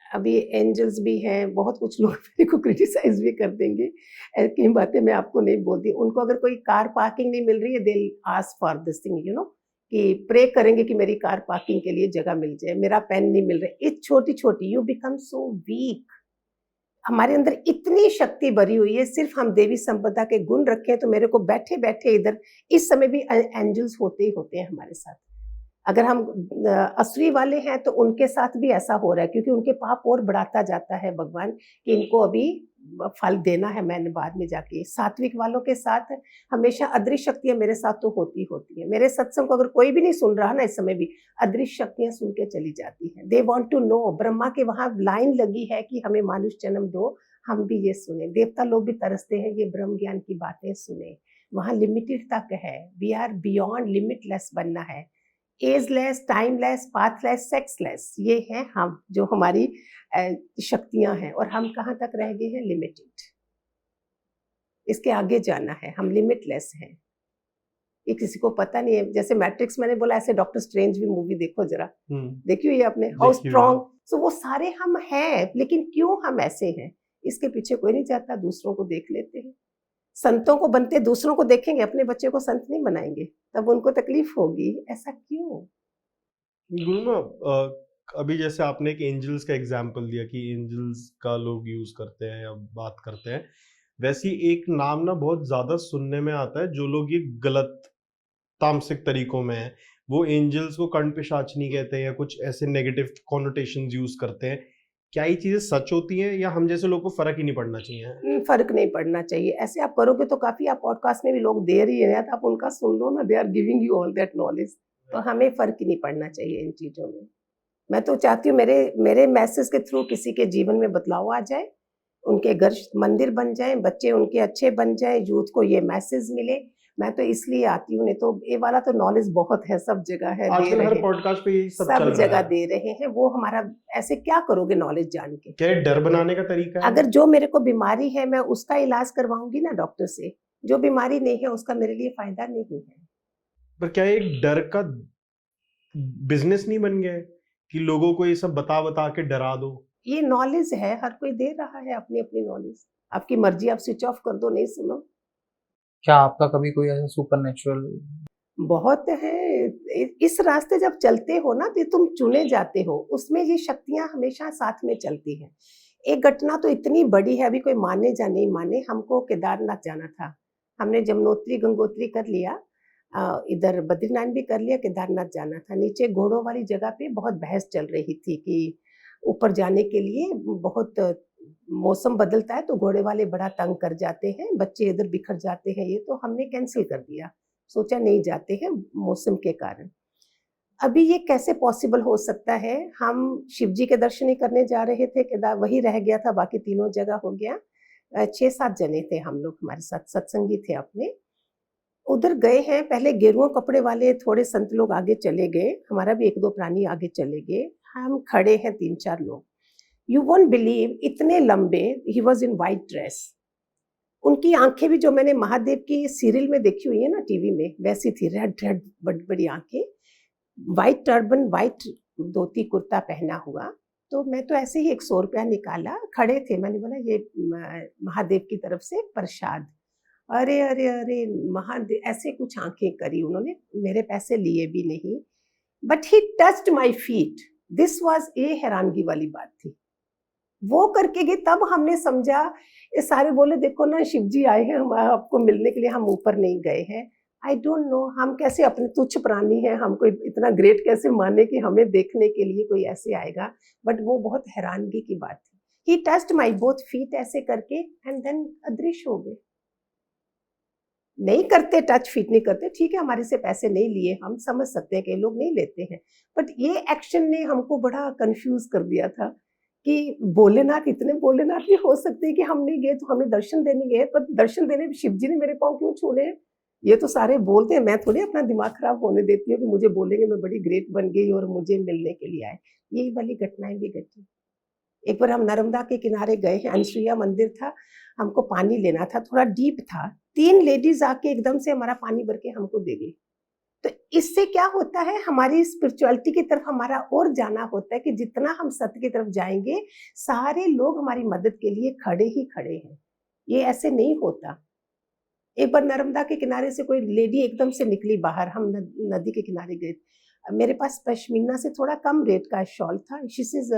अभी एंजल्स भी हैं, बहुत कुछ लोग मेरे को क्रिटिसाइज भी कर देंगे। कई बातें मैं आपको नहीं बोलती। उनको अगर कोई कार पार्किंग नहीं मिल रही है, they ask for this thing, you know, कि प्रे करेंगे कि मेरी कार पार्किंग के लिए जगह मिल जाए, मेरा पेन नहीं मिल रहा है। इस छोटी छोटी यू बिकम सो वीक। हमारे अंदर इतनी शक्ति भरी हुई है, सिर्फ हम देवी संपदा के गुण रखें तो मेरे को बैठे बैठे इधर इस समय भी एंजल्स होते ही होते हैं हमारे साथ। अगर हम असुरी वाले हैं तो उनके साथ भी ऐसा हो रहा है, क्योंकि उनके पाप और बढ़ाता जाता है भगवान कि इनको अभी फल देना है मैंने बाद में जाके। सात्विक वालों के साथ हमेशा अदृश्य शक्तियां मेरे साथ तो होती होती है। मेरे सत्संग को अगर कोई भी नहीं सुन रहा ना इस समय भी, अदृश्य शक्तियां सुन के चली जाती हैं। They want to know. Brahma के वहां लाइन लगी है कि हमें मानुष जन्म दो, हम भी ये सुने। देवता लोग भी तरसते हैं ये ब्रह्म ज्ञान की बातें सुने। वहां लिमिटेड तक है, वी आर बियॉन्ड, लिमिटलेस बनना है। एजलेस, टाइमलेस, पाथलेस, सेक्सलेस, ये है हम, जो हमारी शक्तियां हैं। और हम कहाँ तक रह गए हैं? लिमिटेड। इसके आगे जाना है, हम लिमिटलेस हैं। ये किसी को पता नहीं है। जैसे मैट्रिक्स मैंने बोला, ऐसे डॉक्टर स्ट्रेंज भी मूवी देखो जरा, देखी हुई है आपने? हाउ देखिए स्ट्रॉन्ग। सो वो सारे हम हैं, लेकिन क्यों हम ऐसे हैं इसके पीछे कोई नहीं जाता। दूसरों को देख लेते हैं। संतों को बनते दूसरों को देखेंगे, अपने बच्चे को संत नहीं बनाएंगे, तब उनको तकलीफ होगी। ऐसा क्यों? गुरु ना, अभी जैसे आपने एक एंजल्स का एग्जाम्पल दिया कि एंजल्स का लोग यूज करते हैं या बात करते हैं, वैसी एक नाम ना बहुत ज्यादा सुनने में आता है, जो लोग ये गलत तामसिक तरीकों में है, वो एंजल्स को कंठ पिशाचनी कहते हैं या कुछ ऐसे नेगेटिव कॉनोटेशंस यूज करते हैं। क्या ये चीजें सच होती हैं, या हम जैसे लोगों को फर्क ही नहीं पड़ना चाहिए? फर्क नहीं पड़ना चाहिए। ऐसे आप करोगे तो काफी, आप पॉडकास्ट में भी लोग दे रही है तो आप उनका सुन लो ना, they are giving you all that knowledge. तो हमें फर्क ही नहीं पड़ना चाहिए इन चीजों में। मैं तो चाहती हूँ मेरे मेरे मैसेज के थ्रू किसी के जीवन में बदलाव आ जाए, उनके घर मंदिर बन जाए, बच्चे उनके अच्छे बन जाए, यूथ को ये मैसेज मिले। मैं तो इसलिए आती हूँ, नहीं तो ये वाला तो नॉलेज बहुत है, सब जगह है, दे आजकल हर रहे, पॉडकास्ट पे यही सब सब चल रहा जगह है। दे रहे हैं। वो हमारा, ऐसे क्या करोगे नॉलेज जान के? क्या ये डर बनाने का तरीका है? अगर जो मेरे को बीमारी है मैं उसका इलाज करवाऊंगी ना डॉक्टर से, जो बीमारी नहीं है उसका मेरे लिए फायदा नहीं है। पर क्या ये एक डर का बिजनेस नहीं बन गया है कि लोगों को ये सब बता बता के डरा दो? ये नॉलेज है, हर कोई दे रहा है अपनी अपनी नॉलेज। आपकी मर्जी, आप स्विच ऑफ कर दो, नहीं सुनो। क्या आपका कभी कोई ऐसा सुपरनेचुरल? बहुत है। इस रास्ते जब चलते हो ना तो तुम चुने जाते हो, उसमें ये शक्तियां हमेशा साथ में चलती हैं। एक घटना तो इतनी बड़ी है, अभी कोई माने या नहीं माने, हमको केदारनाथ जाना था। हमने जमुनोत्री गंगोत्री कर लिया, इधर बद्रीनाथ भी कर लिया, केदारनाथ जाना था। नीचे घोड़ों वाली जगह पे बहुत बहस चल रही थी कि ऊपर जाने के लिए बहुत मौसम बदलता है तो घोड़े वाले बड़ा तंग कर जाते हैं, बच्चे इधर बिखर जाते हैं। ये तो हमने कैंसिल कर दिया, सोचा नहीं जाते हैं मौसम के कारण। अभी ये कैसे पॉसिबल हो सकता है? हम शिव जी के दर्शन ही करने जा रहे थे, केदार वही रह गया था, बाकी तीनों जगह हो गया। 6-7 जने थे हम लोग, हमारे साथ सत्संगी थे अपने। उधर गए हैं, पहले गेरुआ कपड़े वाले थोड़े संत लोग आगे चले गए, हमारा भी 1-2 प्राणी आगे चले गए। हम खड़े हैं 3-4 लोग। यू वोंट बिलीव, इतने लंबे, he was in white dress. उनकी आंखें भी जो मैंने महादेव की सीरियल में देखी हुई है ना टीवी में, वैसी थी, रेड रेड बड़ी बड़ी आंखें, white turban, white dhoti kurta पहना हुआ। तो मैं तो ऐसे ही 100 रुपया निकाला, खड़े थे, मैंने बोला ये महादेव की तरफ से प्रसाद। अरे अरे अरे महादेव, ऐसे कुछ आंखें करी उन्होंने, मेरे पैसे लिए भी नहीं, but he touched my feet. This was, ये हैरानगी वाली बात थी। वो करके गए, तब हमने समझा। ये सारे बोले देखो ना शिव जी आए हैं, हम आपको मिलने के लिए, हम ऊपर नहीं गए हैं। आई डोंट नो, हम कैसे, अपने तुच्छ प्राणी हैं, हम कोई इतना ग्रेट कैसे माने कि हमें देखने के लिए कोई ऐसे आएगा। बट वो बहुत हैरानगी की बात थी। ही टच्ड माई बोथ फीट ऐसे करके, एंड देन अदृश्य हो गए। नहीं करते, टच फीट नहीं करते, ठीक है हमारे से पैसे नहीं लिए, हम समझ सकते हैं कि लोग नहीं लेते हैं, बट ये एक्शन ने हमको बड़ा कंफ्यूज कर दिया था कि भोलेनाथ इतने भोलेनाथ भी हो सकते हैं कि हम नहीं गए तो हमें दर्शन देने गए, पर दर्शन देने शिव जी ने मेरे पाँव क्यों छूने हैं? ये तो सारे बोलते हैं, मैं थोड़ी अपना दिमाग खराब होने देती हूँ कि मुझे बोलेंगे मैं बड़ी ग्रेट बन गई और मुझे मिलने के लिए आए। यही वाली घटनाएं भी घटी। एक बार हम नर्मदा के किनारे गए हैं, अनसुईया मंदिर था, हमको पानी लेना था, थोड़ा डीप था, 3 लेडीज आके एकदम से हमारा पानी भर के हमको दे गई। तो इससे क्या होता है, हमारी स्पिरिचुअलिटी की तरफ हमारा और जाना होता है कि जितना हम सत्य की तरफ जाएंगे, सारे लोग हमारी मदद के लिए खड़े ही खड़े हैं। ये ऐसे नहीं होता। एक बार नर्मदा के किनारे से कोई लेडी एकदम से निकली बाहर, हम नदी के किनारे गए, मेरे पास पश्मीना से थोड़ा कम रेट का शॉल था, शी सेज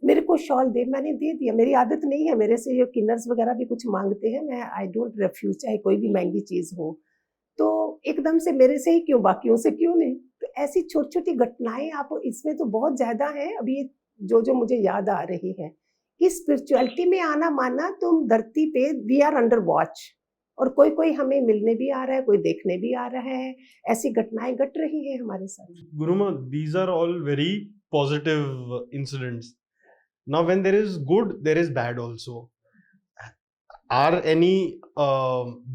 मेरे को शॉल दे, मैंने दे दिया, मेरी आदत नहीं है, मेरे से ये किन्नर्स वगैरह भी कुछ मांगते हैं, मैं आई डोंट रिफ्यूज, चाहे कोई भी महंगी चीज हो, तो एकदम से मेरे से ही क्यों, बाकियों से क्यों नहीं? तो ऐसी छोटी छोटी घटनाएं आप इसमें तो बहुत ज्यादा है, अभी जो मुझे याद आ रही है कि स्पिरिचुअलिटी में आना माना, तुम धरती पे वी आर अंडर वॉच, और कोई कोई हमें मिलने भी आ रहा है, कोई देखने भी आ रहा है, ऐसी घटनाएं घट रही है हमारे साथ। Guruma, these are all very positive incidents. Now, when there is good, there is bad also. Are any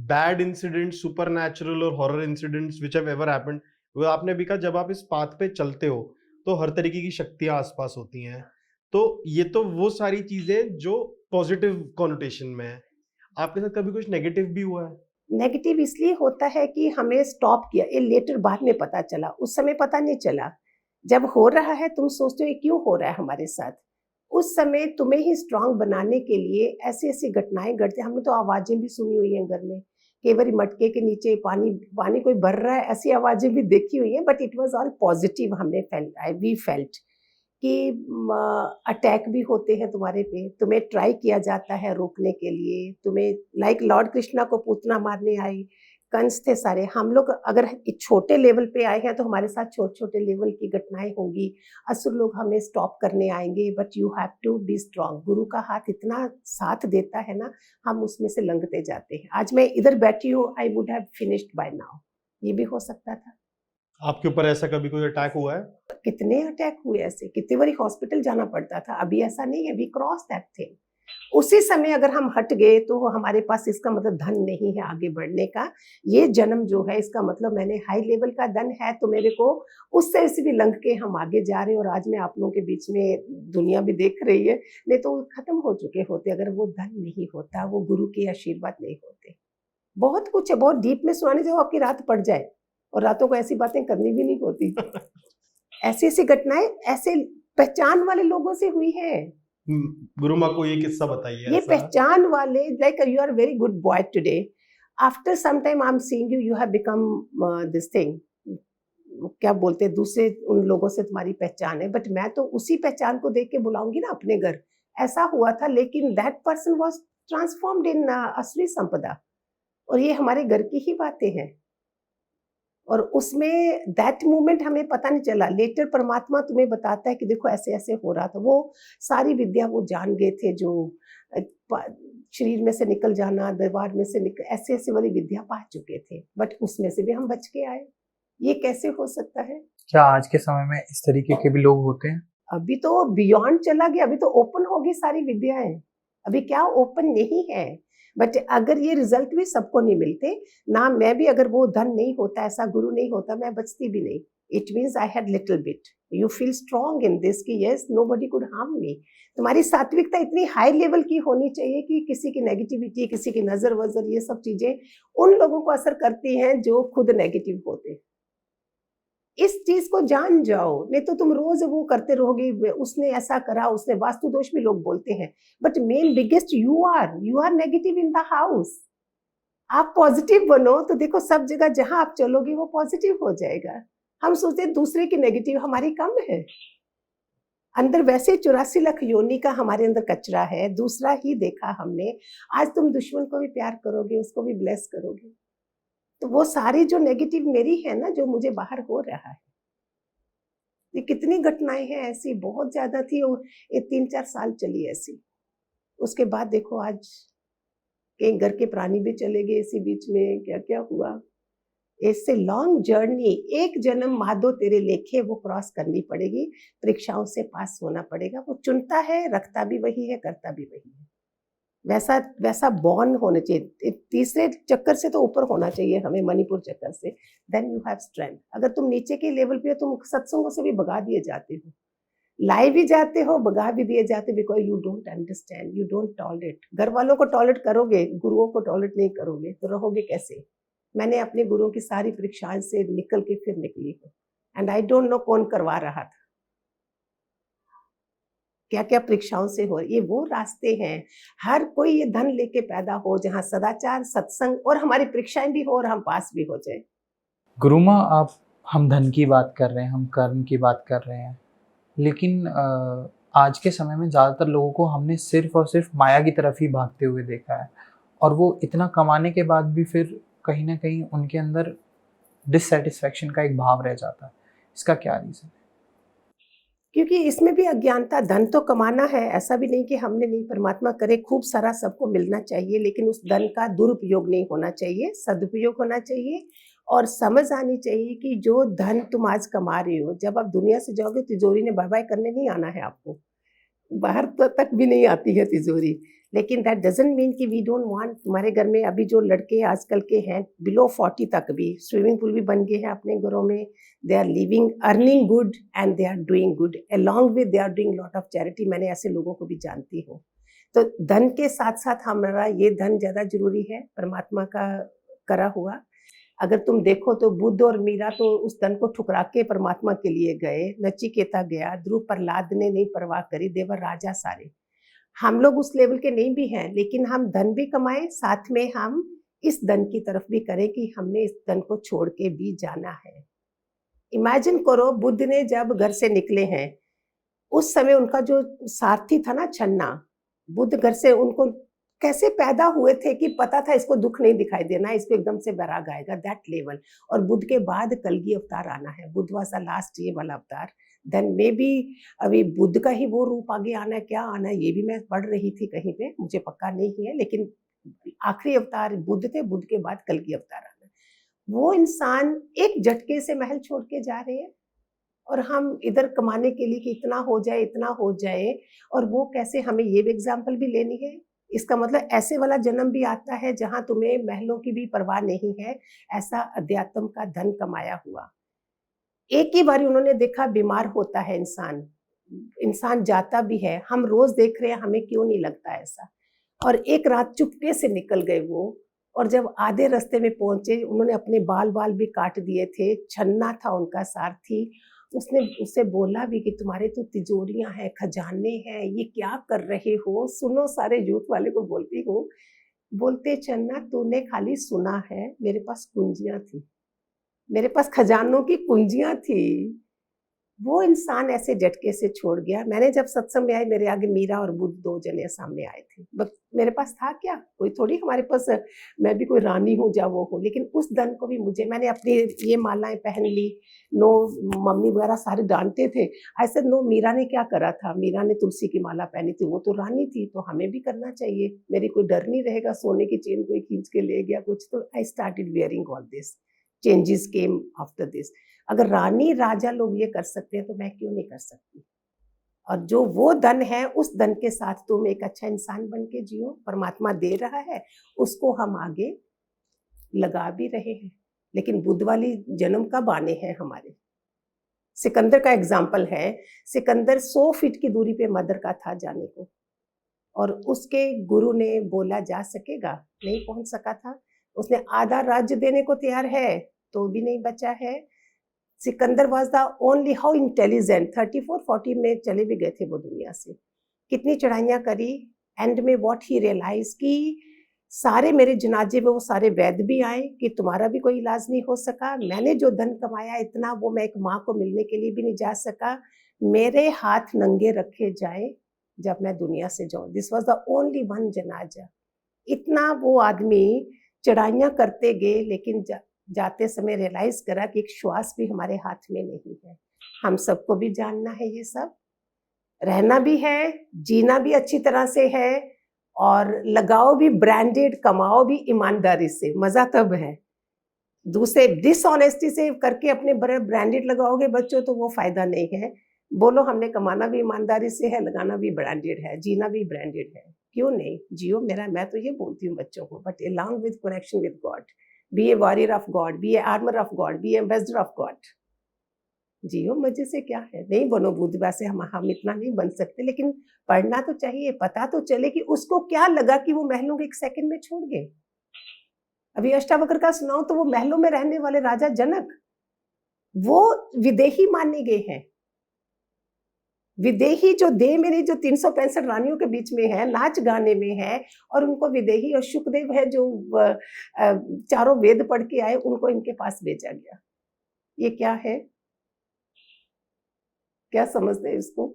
bad incidents, supernatural or horror incidents which have ever happened? वो आपने भी कहा जब आप इस पाथ पे चलते हो तो हर तरीके की शक्तियां आसपास होती हैं, तो ये तो वो सारी चीजें जो पॉजिटिव कॉनोटेशन में है। आपके साथ कभी कुछ नेगेटिव भी हुआ है? नेगेटिव इसलिए होता है कि हमें स्टॉप किया, ये लेटर बाद में पता चला, उस समय पता नहीं चला। जब हो रहा है तुम सोचते हो ये क्यों हो रहा है हमारे साथ, उस समय तुम्हें ही स्ट्रांग बनाने के लिए ऐसी ऐसी घटनाएं घटती। हमने तो आवाजें भी सुनी हुई हैं घर में, कई बार मटके के नीचे पानी पानी कोई भर रहा है, ऐसी आवाजें भी देखी हुई हैं, but it was all positive. हमने वी फेल्ट कि अटैक भी होते हैं तुम्हारे पे, तुम्हें ट्राई किया जाता है रोकने के लिए, तुम्हें लाइक लॉर्ड कृष्णा को पूतना मारने आई, कंस थे सारे। हम लोग अगर छोटे लेवल पे आए हैं तो हमारे साथ छोटे छोटे लेवल की घटनाएं होंगी, असुर लोग हमें स्टॉप करने आएंगे, but you have to be strong. गुरु का हाथ इतना साथ देता है ना, हम उसमें से लंघते जाते हैं। आज मैं इधर बैठी हूँ, I would have finished by now, ये भी हो सकता था। आपके ऊपर ऐसा कभी कोई अटैक हुआ है? कितने अटैक हुए ऐसे, कितनी बारी हॉस्पिटल जाना पड़ता था। अभी ऐसा नहीं है, वी क्रॉस दैट थिंग। उसी समय अगर हम हट गए तो हमारे पास इसका मतलब धन नहीं है आगे बढ़ने का। ये जन्म जो है इसका मतलब मैंने हाई लेवल का धन है, तो मेरे को उससे से भी लंघ के हम आगे जा रहे हैं, और आज मैं आप लोगों के बीच में दुनिया भी देख रही है, नहीं तो वो खत्म हो चुके होते अगर वो धन नहीं होता, वो गुरु के आशीर्वाद नहीं होते। बहुत कुछ है, बहुत डीप में सुनाने जाओ आपकी रात पड़ जाए, और रातों को ऐसी बातें करनी भी नहीं होती। ऐसी ऐसी घटनाएं ऐसे पहचान वाले लोगों से हुई है। गुरुमा को ये किस्सा बताइए ये ऐसा। पहचान वाले, like you are very good boy today, after some time I am seeing you have become this thing, क्या बोलते हैं, दूसरे उन लोगों से तुम्हारी पहचान है, बट मैं तो उसी पहचान को देख के बुलाऊंगी ना अपने घर। ऐसा हुआ था, लेकिन दैट पर्सन वाज ट्रांसफॉर्म्ड इन असली संपदा, और ये हमारे घर की ही बातें हैं। और उसमें दैट मोमेंट हमें पता नहीं चला, लेटर परमात्मा तुम्हें बताता है कि देखो ऐसे ऐसे हो रहा था। वो सारी विद्या वो जान गए थे, जो शरीर में से निकल जाना, दरबार में से निकल, ऐसे ऐसे वाली विद्या पा चुके थे, बट उसमें से भी हम बच के आए। ये कैसे हो सकता है? क्या आज के समय में इस तरीके के भी लोग होते हैं? अभी तो बियॉन्ड चला गया, अभी तो ओपन होगी सारी विद्याएं, अभी क्या ओपन नहीं है। बट अगर ये रिजल्ट भी सबको नहीं मिलते ना, मैं भी अगर वो धन नहीं होता, ऐसा गुरु नहीं होता, मैं बचती भी नहीं। It means I had little bit, you feel strong in this कि यस नोबडी कुड हार्म मी। तुम्हारी सात्विकता इतनी हाई लेवल की होनी चाहिए कि किसी की नेगेटिविटी, किसी की नजर वजर, ये सब चीजें उन लोगों को असर करती हैं जो खुद नेगेटिव होते हैं। इस चीज को जान जाओ, नहीं तो तुम रोज वो करते रहोगे, उसने ऐसा करा, उसने वास्तु दोष भी लोग बोलते हैं, but main biggest you are negative in the house. आप पॉजिटिव बनो तो देखो सब जगह जहां आप चलोगे वो पॉजिटिव हो जाएगा। हम सोचते दूसरे की नेगेटिव हमारी कम है, अंदर वैसे 84 लाख योनि का हमारे अंदर कचरा है, दूसरा ही देखा हमने। आज तुम दुश्मन को भी प्यार करोगे, उसको भी ब्लेस करोगे, तो वो सारी जो नेगेटिव मेरी है ना, जो मुझे बाहर हो रहा है। ये कितनी घटनाएं हैं ऐसी, बहुत ज्यादा थी, ये 3-4 साल चली ऐसी। उसके बाद देखो आज कहीं घर के प्राणी भी चले गए इसी बीच में, क्या क्या हुआ। इससे लॉन्ग जर्नी, एक जन्म माधो तेरे लेखे वो क्रॉस करनी पड़ेगी, परीक्षाओं से पास होना पड़ेगा। वो चुनता है, रखता भी वही है, करता भी वही है। वैसा वैसा बॉर्न होना चाहिए। तीसरे चक्कर से तो ऊपर होना चाहिए हमें, मणिपुर चक्कर से। Then you have strength. अगर तुम नीचे के लेवल पे हो, तुम सत्संगों से भी भगा दिए जाते हो, लाई भी जाते हो, भगा भी दिए जाते, because you don't understand, you don't tolerate. घर वालों को टॉलरेट करोगे, गुरुओं को टॉलरेट नहीं करोगे तो रहोगे कैसे। मैंने अपने गुरुओं की सारी परीक्षाएं से निकल के फिर निकली हूँ, एंड आई डोंट नो कौन करवा रहा था, क्या क्या परीक्षाओं से हो। ये वो रास्ते हैं, हर कोई ये धन लेके पैदा हो जहाँ सदाचार, सत्संग और हमारी परीक्षाएं भी हो और हम पास भी हो जाए। गुरु माँ, आप हम धन की बात कर रहे हैं, हम कर्म की बात कर रहे हैं, लेकिन आज के समय में ज़्यादातर लोगों को हमने सिर्फ और सिर्फ माया की तरफ ही भागते हुए देखा है, और वो इतना कमाने के बाद भी फिर कहीं ना कहीं उनके अंदर डिससेटिस्फैक्शन का एक भाव रह जाता है। इसका क्या रीज़न है? क्योंकि इसमें भी अज्ञानता। धन तो कमाना है, ऐसा भी नहीं कि हमने नहीं, परमात्मा करे खूब सारा सबको मिलना चाहिए, लेकिन उस धन का दुरुपयोग नहीं होना चाहिए, सदुपयोग होना चाहिए। और समझ आनी चाहिए कि जो धन तुम आज कमा रहे हो, जब आप दुनिया से जाओगे तिजोरी ने बाय बाय करने नहीं आना है आपको, बाहर तक भी नहीं आती है तिजोरी। लेकिन दैट डजंट मीन कि वी डोंट वांट। तुम्हारे घर में अभी जो लड़के आजकल के हैं बिलो 40 तक भी स्विमिंग पूल भी बन गए हैं अपने घरों में, they are living, earning good and they are doing good, along with they are doing lot of charity. मैंने ऐसे लोगों को भी जानती हूँ। तो धन के साथ साथ हमारा ये धन ज्यादा जरूरी है, परमात्मा का करा हुआ। अगर तुम देखो तो बुद्ध और मीरा तो उस धन को ठुकरा के परमात्मा के लिए गए, नचिकेता गया, ध्रुव प्रहलाद ने नहीं परवाह करी, देवर राजा सारे। हम लोग उस लेवल के नहीं भी हैं, लेकिन हम धन भी कमाए, साथ में हम इस धन की तरफ भी करें कि हमने इस धन को छोड़ के भी जाना है। इमेजिन करो, बुद्ध ने जब घर से निकले हैं, उस समय उनका जो सारथी था ना छन्ना, बुद्ध घर से उनको कैसे पैदा हुए थे कि पता था इसको दुख नहीं दिखाई देना, इसको एकदम से वैराग आएगा, दैट लेवल। और बुद्ध के बाद कलगी अवतार आना है, बुद्ध वाज द लास्ट ये वाला अवतार। देन मे बी अभी बुद्ध का ही वो रूप आगे आना है, क्या आना है ये भी मैं पढ़ रही थी कहीं पे, मुझे पक्का नहीं है, लेकिन आखिरी अवतार बुद्ध थे, बुद्ध के बाद कलगी अवतार आना है। वो इंसान एक झटके से महल छोड़ के जा रहे हैं, और हम इधर कमाने के लिए कि इतना हो जाए, इतना हो जाए। और वो कैसे, हमें ये भी एग्जाम्पल भी लेनी है। इसका मतलब ऐसे वाला जन्म भी आता है जहां तुम्हें महलों की भी परवाह नहीं है, ऐसा अध्यात्म का धन कमाया हुआ। एक ही बार उन्होंने देखा बीमार होता है इंसान, इंसान जाता भी है, हम रोज देख रहे हैं, हमें क्यों नहीं लगता ऐसा। और एक रात चुपके से निकल गए वो, और जब आधे रास्ते में पहुंचे, उन्होंने अपने बाल बाल भी काट दिए थे, छन्ना था उनका सारथी। उसने उससे बोला भी कि तुम्हारे तो तिजोरियां हैं, खजाने हैं, ये क्या कर रहे हो, सुनो। सारे यूथ वाले को बोलती हूँ, बोलते छन्ना तूने खाली सुना है, मेरे पास कुंजियां थी, मेरे पास खजानों की कुंजियां थी। वो इंसान ऐसे झटके से छोड़ गया। मैंने जब सत्संग में आई, मेरे आगे मीरा और बुद्ध दो जने सामने आए थे, बस मेरे पास था क्या, कोई थोड़ी हमारे पास, मैं भी कोई रानी हूँ या वो हूँ, लेकिन उस धन को भी मुझे, मैंने अपनी ये मालाएं पहन ली। नो, मम्मी वगैरह सारे डांटते थे, ऐसे नो, मीरा ने क्या करा था, मीरा ने तुलसी की माला पहनी थी, वो तो रानी थी, तो हमें भी करना चाहिए। मेरी कोई डर नहीं रहेगा, सोने की चेन कोई खींच के ले गया कुछ, तो I started wearing all this, changes came after this. अगर रानी राजा लोग ये कर सकते हैं तो मैं क्यों नहीं कर सकती। और जो वो धन है, उस धन के साथ तुम एक अच्छा इंसान बन के जियो, परमात्मा दे रहा है, उसको हम आगे लगा भी रहे हैं। लेकिन बुद्ध वाली जन्म कब आने हैं हमारे। सिकंदर का एग्जाम्पल है, सिकंदर 100 फीट की दूरी पे मदर का था जाने को, और उसके गुरु ने बोला जा सकेगा, नहीं पहुंच सका था। उसने आधा राज्य देने को तैयार है तो भी नहीं बचा है। Sikandar was the only, how intelligent, 34-40 में चले भी गए थे वो दुनिया से, कितनी चढ़ाइयाँ करी। एंड में व्हाट ही रियलाइज कि सारे मेरे जनाजे में वो सारे वैद्य भी आए कि तुम्हारा भी कोई इलाज नहीं हो सका, मैंने जो धन कमाया इतना, वो मैं एक माँ को मिलने के लिए भी नहीं जा सका, मेरे हाथ नंगे रखे जाए जब मैं दुनिया से जाऊं। This was the only one जनाजा। इतना वो आदमी चढ़ाइयाँ करते गए, लेकिन जाते समय रियलाइज करा कि एक श्वास भी हमारे हाथ में नहीं है। हम सबको भी जानना है, ये सब रहना भी है, जीना भी अच्छी तरह से है, और लगाओ भी ब्रांडेड, कमाओ भी ईमानदारी से। मजा तब है। दूसरे डिसऑनेस्टी से करके अपने ब्रांडेड लगाओगे बच्चों तो वो फायदा नहीं है। बोलो हमने कमाना भी ईमानदारी से है, लगाना भी ब्रांडेड है, जीना भी ब्रांडेड है। क्यों नहीं जियो मेरा। मैं तो ये बोलती हूँ बच्चों को, but along with connection with God, be a warrior of God, be a armor of God, be a ambassador of God. जियो मजे से क्या है। नहीं बनो बुद्धवा से, हम इतना नहीं बन सकते, लेकिन पढ़ना तो चाहिए, पता तो चले कि उसको क्या लगा कि वो महलों के एक सेकंड में छोड़ गए। अभी अष्टावक्र का सुनाओ तो वो महलों में रहने वाले राजा जनक, वो विदेही माने गए हैं। विदेही जो देह में जो 365 रानियों के बीच में है, नाच गाने में है, और उनको विदेही, और शुकदेव है जो चारों वेद पढ़ के आए, उनको इनके पास भेजा गया। ये क्या है, क्या समझते हैं इसको।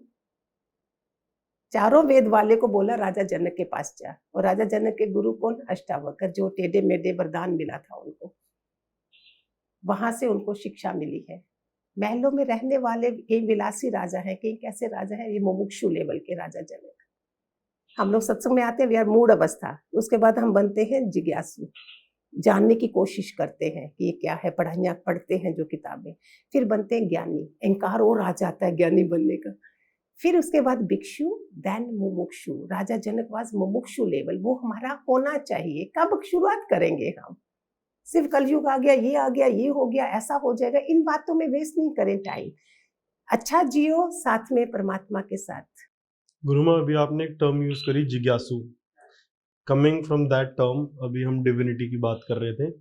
चारों वेद वाले को बोला राजा जनक के पास जा, और राजा जनक के गुरु कौन, अष्टावक्र, जो टेढ़े मेढ़े वरदान मिला था उनको, वहां से उनको शिक्षा मिली है। महलों में रहने वाले कई विलासी राजा हैं, कई कैसे राजा हैं, ये मुमुक्षु लेवल के राजा जनक। हम लोग सत्संग में आते हैं, वी आर मूड अवस्था, उसके बाद हम बनते हैं जिज्ञासु, जानने की कोशिश करते हैं कि ये क्या है, पढ़ाइयाँ पढ़ते हैं जो किताबें, फिर बनते हैं ज्ञानी, अहंकार और आ जाता है ज्ञानी बनने का। फिर उसके बाद भिक्षु, देन मुमुक्षु। राजा जनक वाज मुमुक्षु लेवल, वो हमारा होना चाहिए। कब शुरुआत करेंगे हम, सिर्फ कलयुग आ गया, ये हो गया, ऐसा हो जाएगा, इन बातों में वेस्ट नहीं करें टाइम। अच्छा जियो साथ में परमात्मा के साथ। गुरुमा, अभी आपने एक टर्म यूज करी जिज्ञासु। कमिंग फ्रॉम दैट टर्म, अभी हम डिविनिटी की बात कर रहे थे।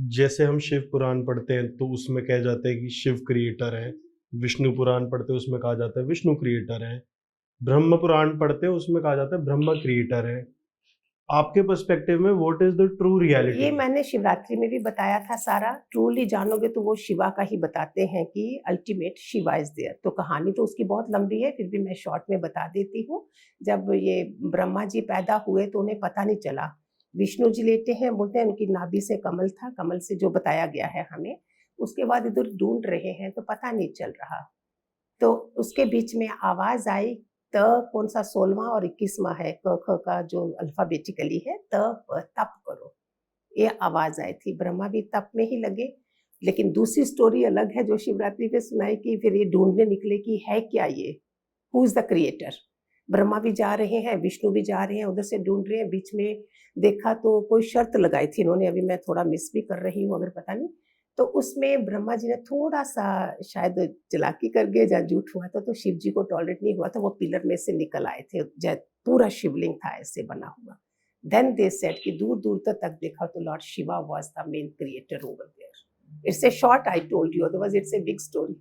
जैसे हम शिव पुराण पढ़ते हैं तो उसमें कहा जाता है कि शिव क्रिएटर है। विष्णु पुराण पढ़ते हैं उसमें कहा जाता है विष्णु क्रिएटर है। ब्रह्म पुराण पढ़ते हैं उसमें कहा जाता है ब्रह्मा क्रिएटर है। आपके पर्सपेक्टिव में what is the true reality? ये मैंने शिवरात्रि में भी बताया था सारा। ट्रूली जानोगे तो वो शिवा का ही बताते हैं कि अल्टीमेट शिवा इज देयर। तो कहानी तो उसकी बहुत लंबी है, फिर भी मैं शॉर्ट में बता देती हूँ। जब ये ब्रह्मा जी पैदा हुए तो उन्हें पता नहीं चला। विष्णु जी लेटे हैं, बोलते हैं उनकी नाभि से कमल था, कमल से जो बताया गया है हमें। उसके बाद इधर ढूंढ रहे हैं तो पता नहीं चल रहा। तो उसके बीच में आवाज आई, त कौन सा 16वां और 21वां है, क ख का जो अल्फाबेटिकली है, त प तप करो, ये आवाज आई थी। ब्रह्मा भी तप में ही लगे। लेकिन दूसरी स्टोरी अलग है जो शिवरात्रि पे सुनाई कि फिर ये ढूंढने निकले कि है क्या ये, who is the creator. Brahma भी जा रहे हैं, विष्णु भी जा रहे हैं, उधर से ढूंढ रहे हैं। बीच में देखा तो कोई शर्त लगाई थी इन्होंने, अभी मैं थोड़ा मिस भी कर रही हूँ अगर पता नहीं। तो उसमें ब्रह्मा जी ने थोड़ा सा शायद चालाकी कर गए, या झूठ हुआ था, तो शिव जी को टॉलरेट नहीं हुआ था, वो पिलर में से निकल आए थे, पूरा शिवलिंग था ऐसे बना हुआ। देन दे सेड कि दूर दूर तक देखा तो lord Shiva was the main creator over there. It's a short, I told you, otherwise it's a big story.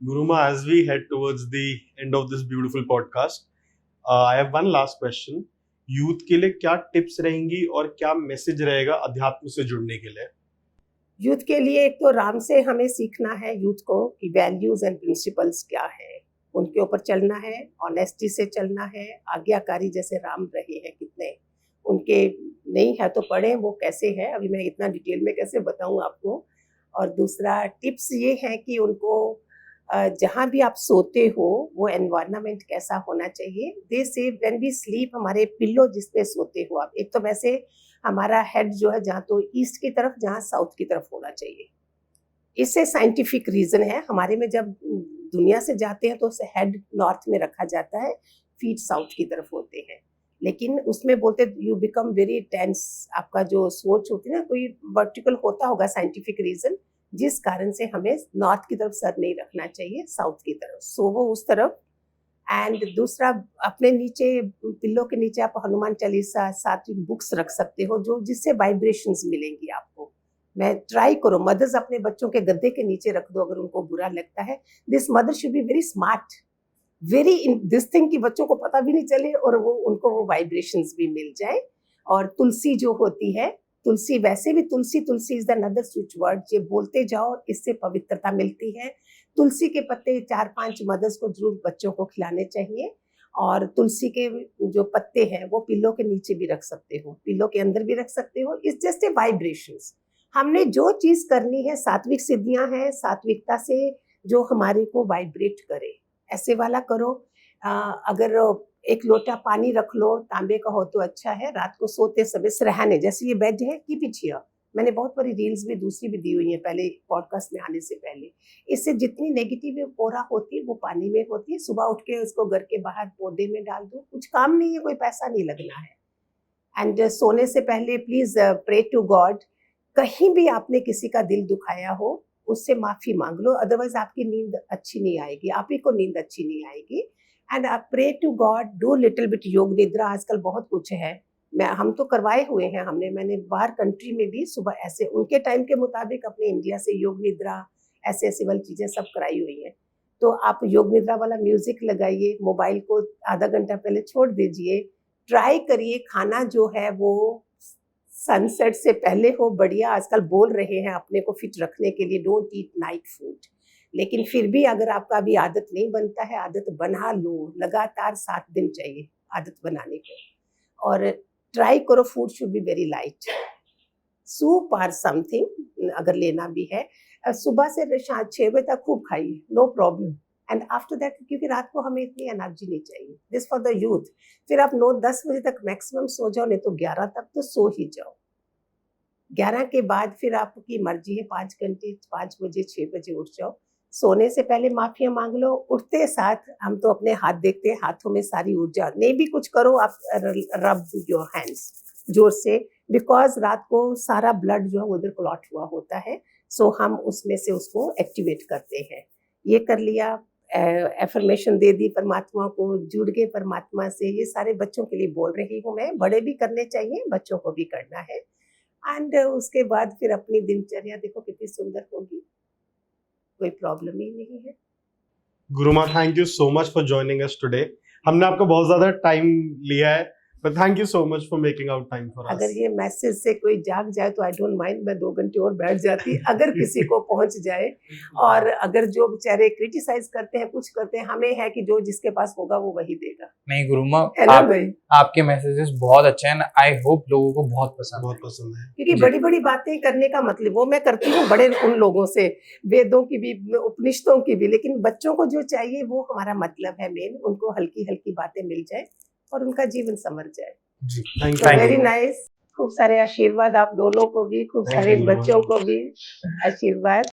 Guruma, as we head towards the end of this beautiful podcast, I have one last question. Youth के लिए क्या tips रहेंगी और क्या message रहेगा अध्यात्म से जुड़ने के लिए? यूथ के लिए एक तो राम से हमें सीखना है यूथ को कि वैल्यूज एंड प्रिंसिपल्स क्या है, उनके ऊपर चलना है, ऑनेस्टी से चलना है, आज्ञाकारी जैसे राम रहे हैं कितने, उनके नहीं है तो पढ़ें वो कैसे है, अभी मैं इतना डिटेल में कैसे बताऊं आपको। और दूसरा टिप्स ये है कि उनको जहाँ भी आप सोते हो वो एनवायरनमेंट कैसा होना चाहिए। दे से व्हेन वी स्लीप, हमारे पिल्लो जिस पे सोते हो आप, एक तो वैसे हमारा हेड जो है जहाँ तो ईस्ट की तरफ, जहाँ साउथ की तरफ होना चाहिए। इससे साइंटिफिक रीजन है, हमारे में जब दुनिया से जाते हैं तो उसे हेड नॉर्थ में रखा जाता है, फीट साउथ की तरफ होते हैं। लेकिन उसमें बोलते यू बिकम वेरी टेंस, आपका जो सोच होती है ना, कोई वर्टिकल होता होगा साइंटिफिक रीजन, जिस कारण से हमें नॉर्थ की तरफ सर नहीं रखना चाहिए, साउथ की तरफ सोवो उस तरफ। एंड दूसरा, अपने नीचे पिल्लो के नीचे आप हनुमान चालीसा, सात्विक बुक्स रख सकते हो जो जिससे वाइब्रेशंस मिलेंगी आपको। मैं ट्राई करो, मदर्स अपने बच्चों के गद्दे के नीचे रख दो अगर उनको बुरा लगता है। This mother should be very smart, very in this thing कि बच्चों को पता भी नहीं चले और वो उनको वो वाइब्रेशंस भी मिल जाए। और तुलसी जो होती है, तुलसी वैसे भी Tulsi is the another switch word, ये बोलते जाओ, इससे पवित्रता मिलती है। तुलसी के पत्ते 4-5 मदर्स को जरूर बच्चों को खिलाने चाहिए। और तुलसी के जो पत्ते हैं वो पिल्लो के नीचे भी रख सकते हो, पिल्लो के अंदर भी रख सकते हो। It's just a vibrations. हमने जो चीज करनी है, सात्विक सिद्धियां हैं, सात्विकता से जो हमारे को वाइब्रेट करे, ऐसे वाला करो। अगर एक लोटा पानी रख लो, तांबे का हो तो अच्छा है। रात को सोते समय सिरहाने, जैसे ये बेड है, कीप इट हियर। मैंने बहुत बड़ी रील्स भी दूसरी भी दी हुई है पहले पॉडकास्ट में आने से पहले। इससे जितनी नेगेटिव ओरा होती है वो पानी में होती है। सुबह उठ के उसको घर के बाहर पौधे में डाल दो, कुछ काम नहीं है, कोई पैसा नहीं लगना है। एंड सोने से पहले प्लीज प्रे टू गॉड। कहीं भी आपने किसी का दिल दुखाया हो, उससे माफी मांग लो, अदरवाइज आपकी नींद अच्छी नहीं आएगी, आप ही को नींद अच्छी नहीं आएगी। एंड आप pray to God, do little bit yoga nidra. आजकल बहुत कुछ है, हम तो करवाए हुए हैं मैंने बाहर कंट्री में भी सुबह ऐसे उनके टाइम के मुताबिक अपने इंडिया से योग निद्रा ऐसे ऐसी वाली चीजें सब कराई हुई हैं। तो आप योग निद्रा वाला म्यूजिक लगाइए, मोबाइल को आधा घंटा पहले छोड़ दीजिए। ट्राई करिए खाना जो है वो सनसेट से पहले हो, बढ़िया। आजकल बोल रहे हैं अपने को फिट रखने के लिए, डोंट ईट नाइट फूड। लेकिन फिर भी अगर आपका अभी आदत नहीं बनता है, आदत बना लो। लगातार 7 दिन चाहिए आदत बनाने को। और ट्राई करो, food should be very light, soup और समथिंग अगर लेना भी है। सुबह से 6 बजे तक खूब खाइए, no problem. And after that, क्योंकि रात को हमें इतनी एनर्जी नहीं चाहिए, दिस फॉर द यूथ। फिर आप 9-10 बजे तक मैक्सिमम सो जाओ, नहीं तो 11 तक तो सो ही जाओ। 11 के बाद फिर आपकी मर्जी है, 5 घंटे, 5 बजे 6 बजे उठ जाओ। सोने से पहले माफिया मांग लो, उठते साथ हम तो अपने हाथ देखते हैं, हाथों में सारी ऊर्जा। नहीं भी कुछ करो, आप रब योर हैंड्स जोर से, बिकॉज रात को सारा ब्लड जो है उधर क्लॉट हुआ होता है। सो हम उसमें से उसको एक्टिवेट करते हैं। ये कर लिया, एफर्मेशन दे दी परमात्मा को, जुड़ गए परमात्मा से। ये सारे बच्चों के लिए बोल रही हूँ मैं, बड़े भी करने चाहिए, बच्चों को भी करना है। एंड उसके बाद फिर अपनी दिनचर्या देखो कितनी सुंदर होगी, कोई प्रॉब्लम ही नहीं है। Guruma, thank you so much for joining us today. हमने आपका बहुत ज्यादा टाइम लिया है, but thank you so much for making out time for us. अगर ये मैसेज से कोई जाग जाए तो आई डोंट माइंड, मैं 2 घंटे और बैठ जाती अगर किसी को पहुंच जाए। और अगर जो बेचारे क्रिटिसाइज करते हैं, कुछ करते हैं, हमें है कि जो जिसके पास होगा वो वही देगा। नहीं गुरुमा, है ना भाई? आपके मैसेजेस बहुत अच्छे हैं। आई होप लोगों को बहुत पसंद है। क्योंकि बड़ी बड़ी बातें करने का मतलब वो मैं करती हूँ बड़े उन लोगों से, वेदों की भी, उपनिषदों की भी, लेकिन बच्चों को जो चाहिए वो हमारा मतलब है मेन। उनको हल्की हल्की बातें मिल जाए और उनका जीवन संवर जाए। थैंक तो यू। Very nice. खूब सारे आशीर्वाद आप दोनों को भी, खूब सारे बच्चों को भी आशीर्वाद।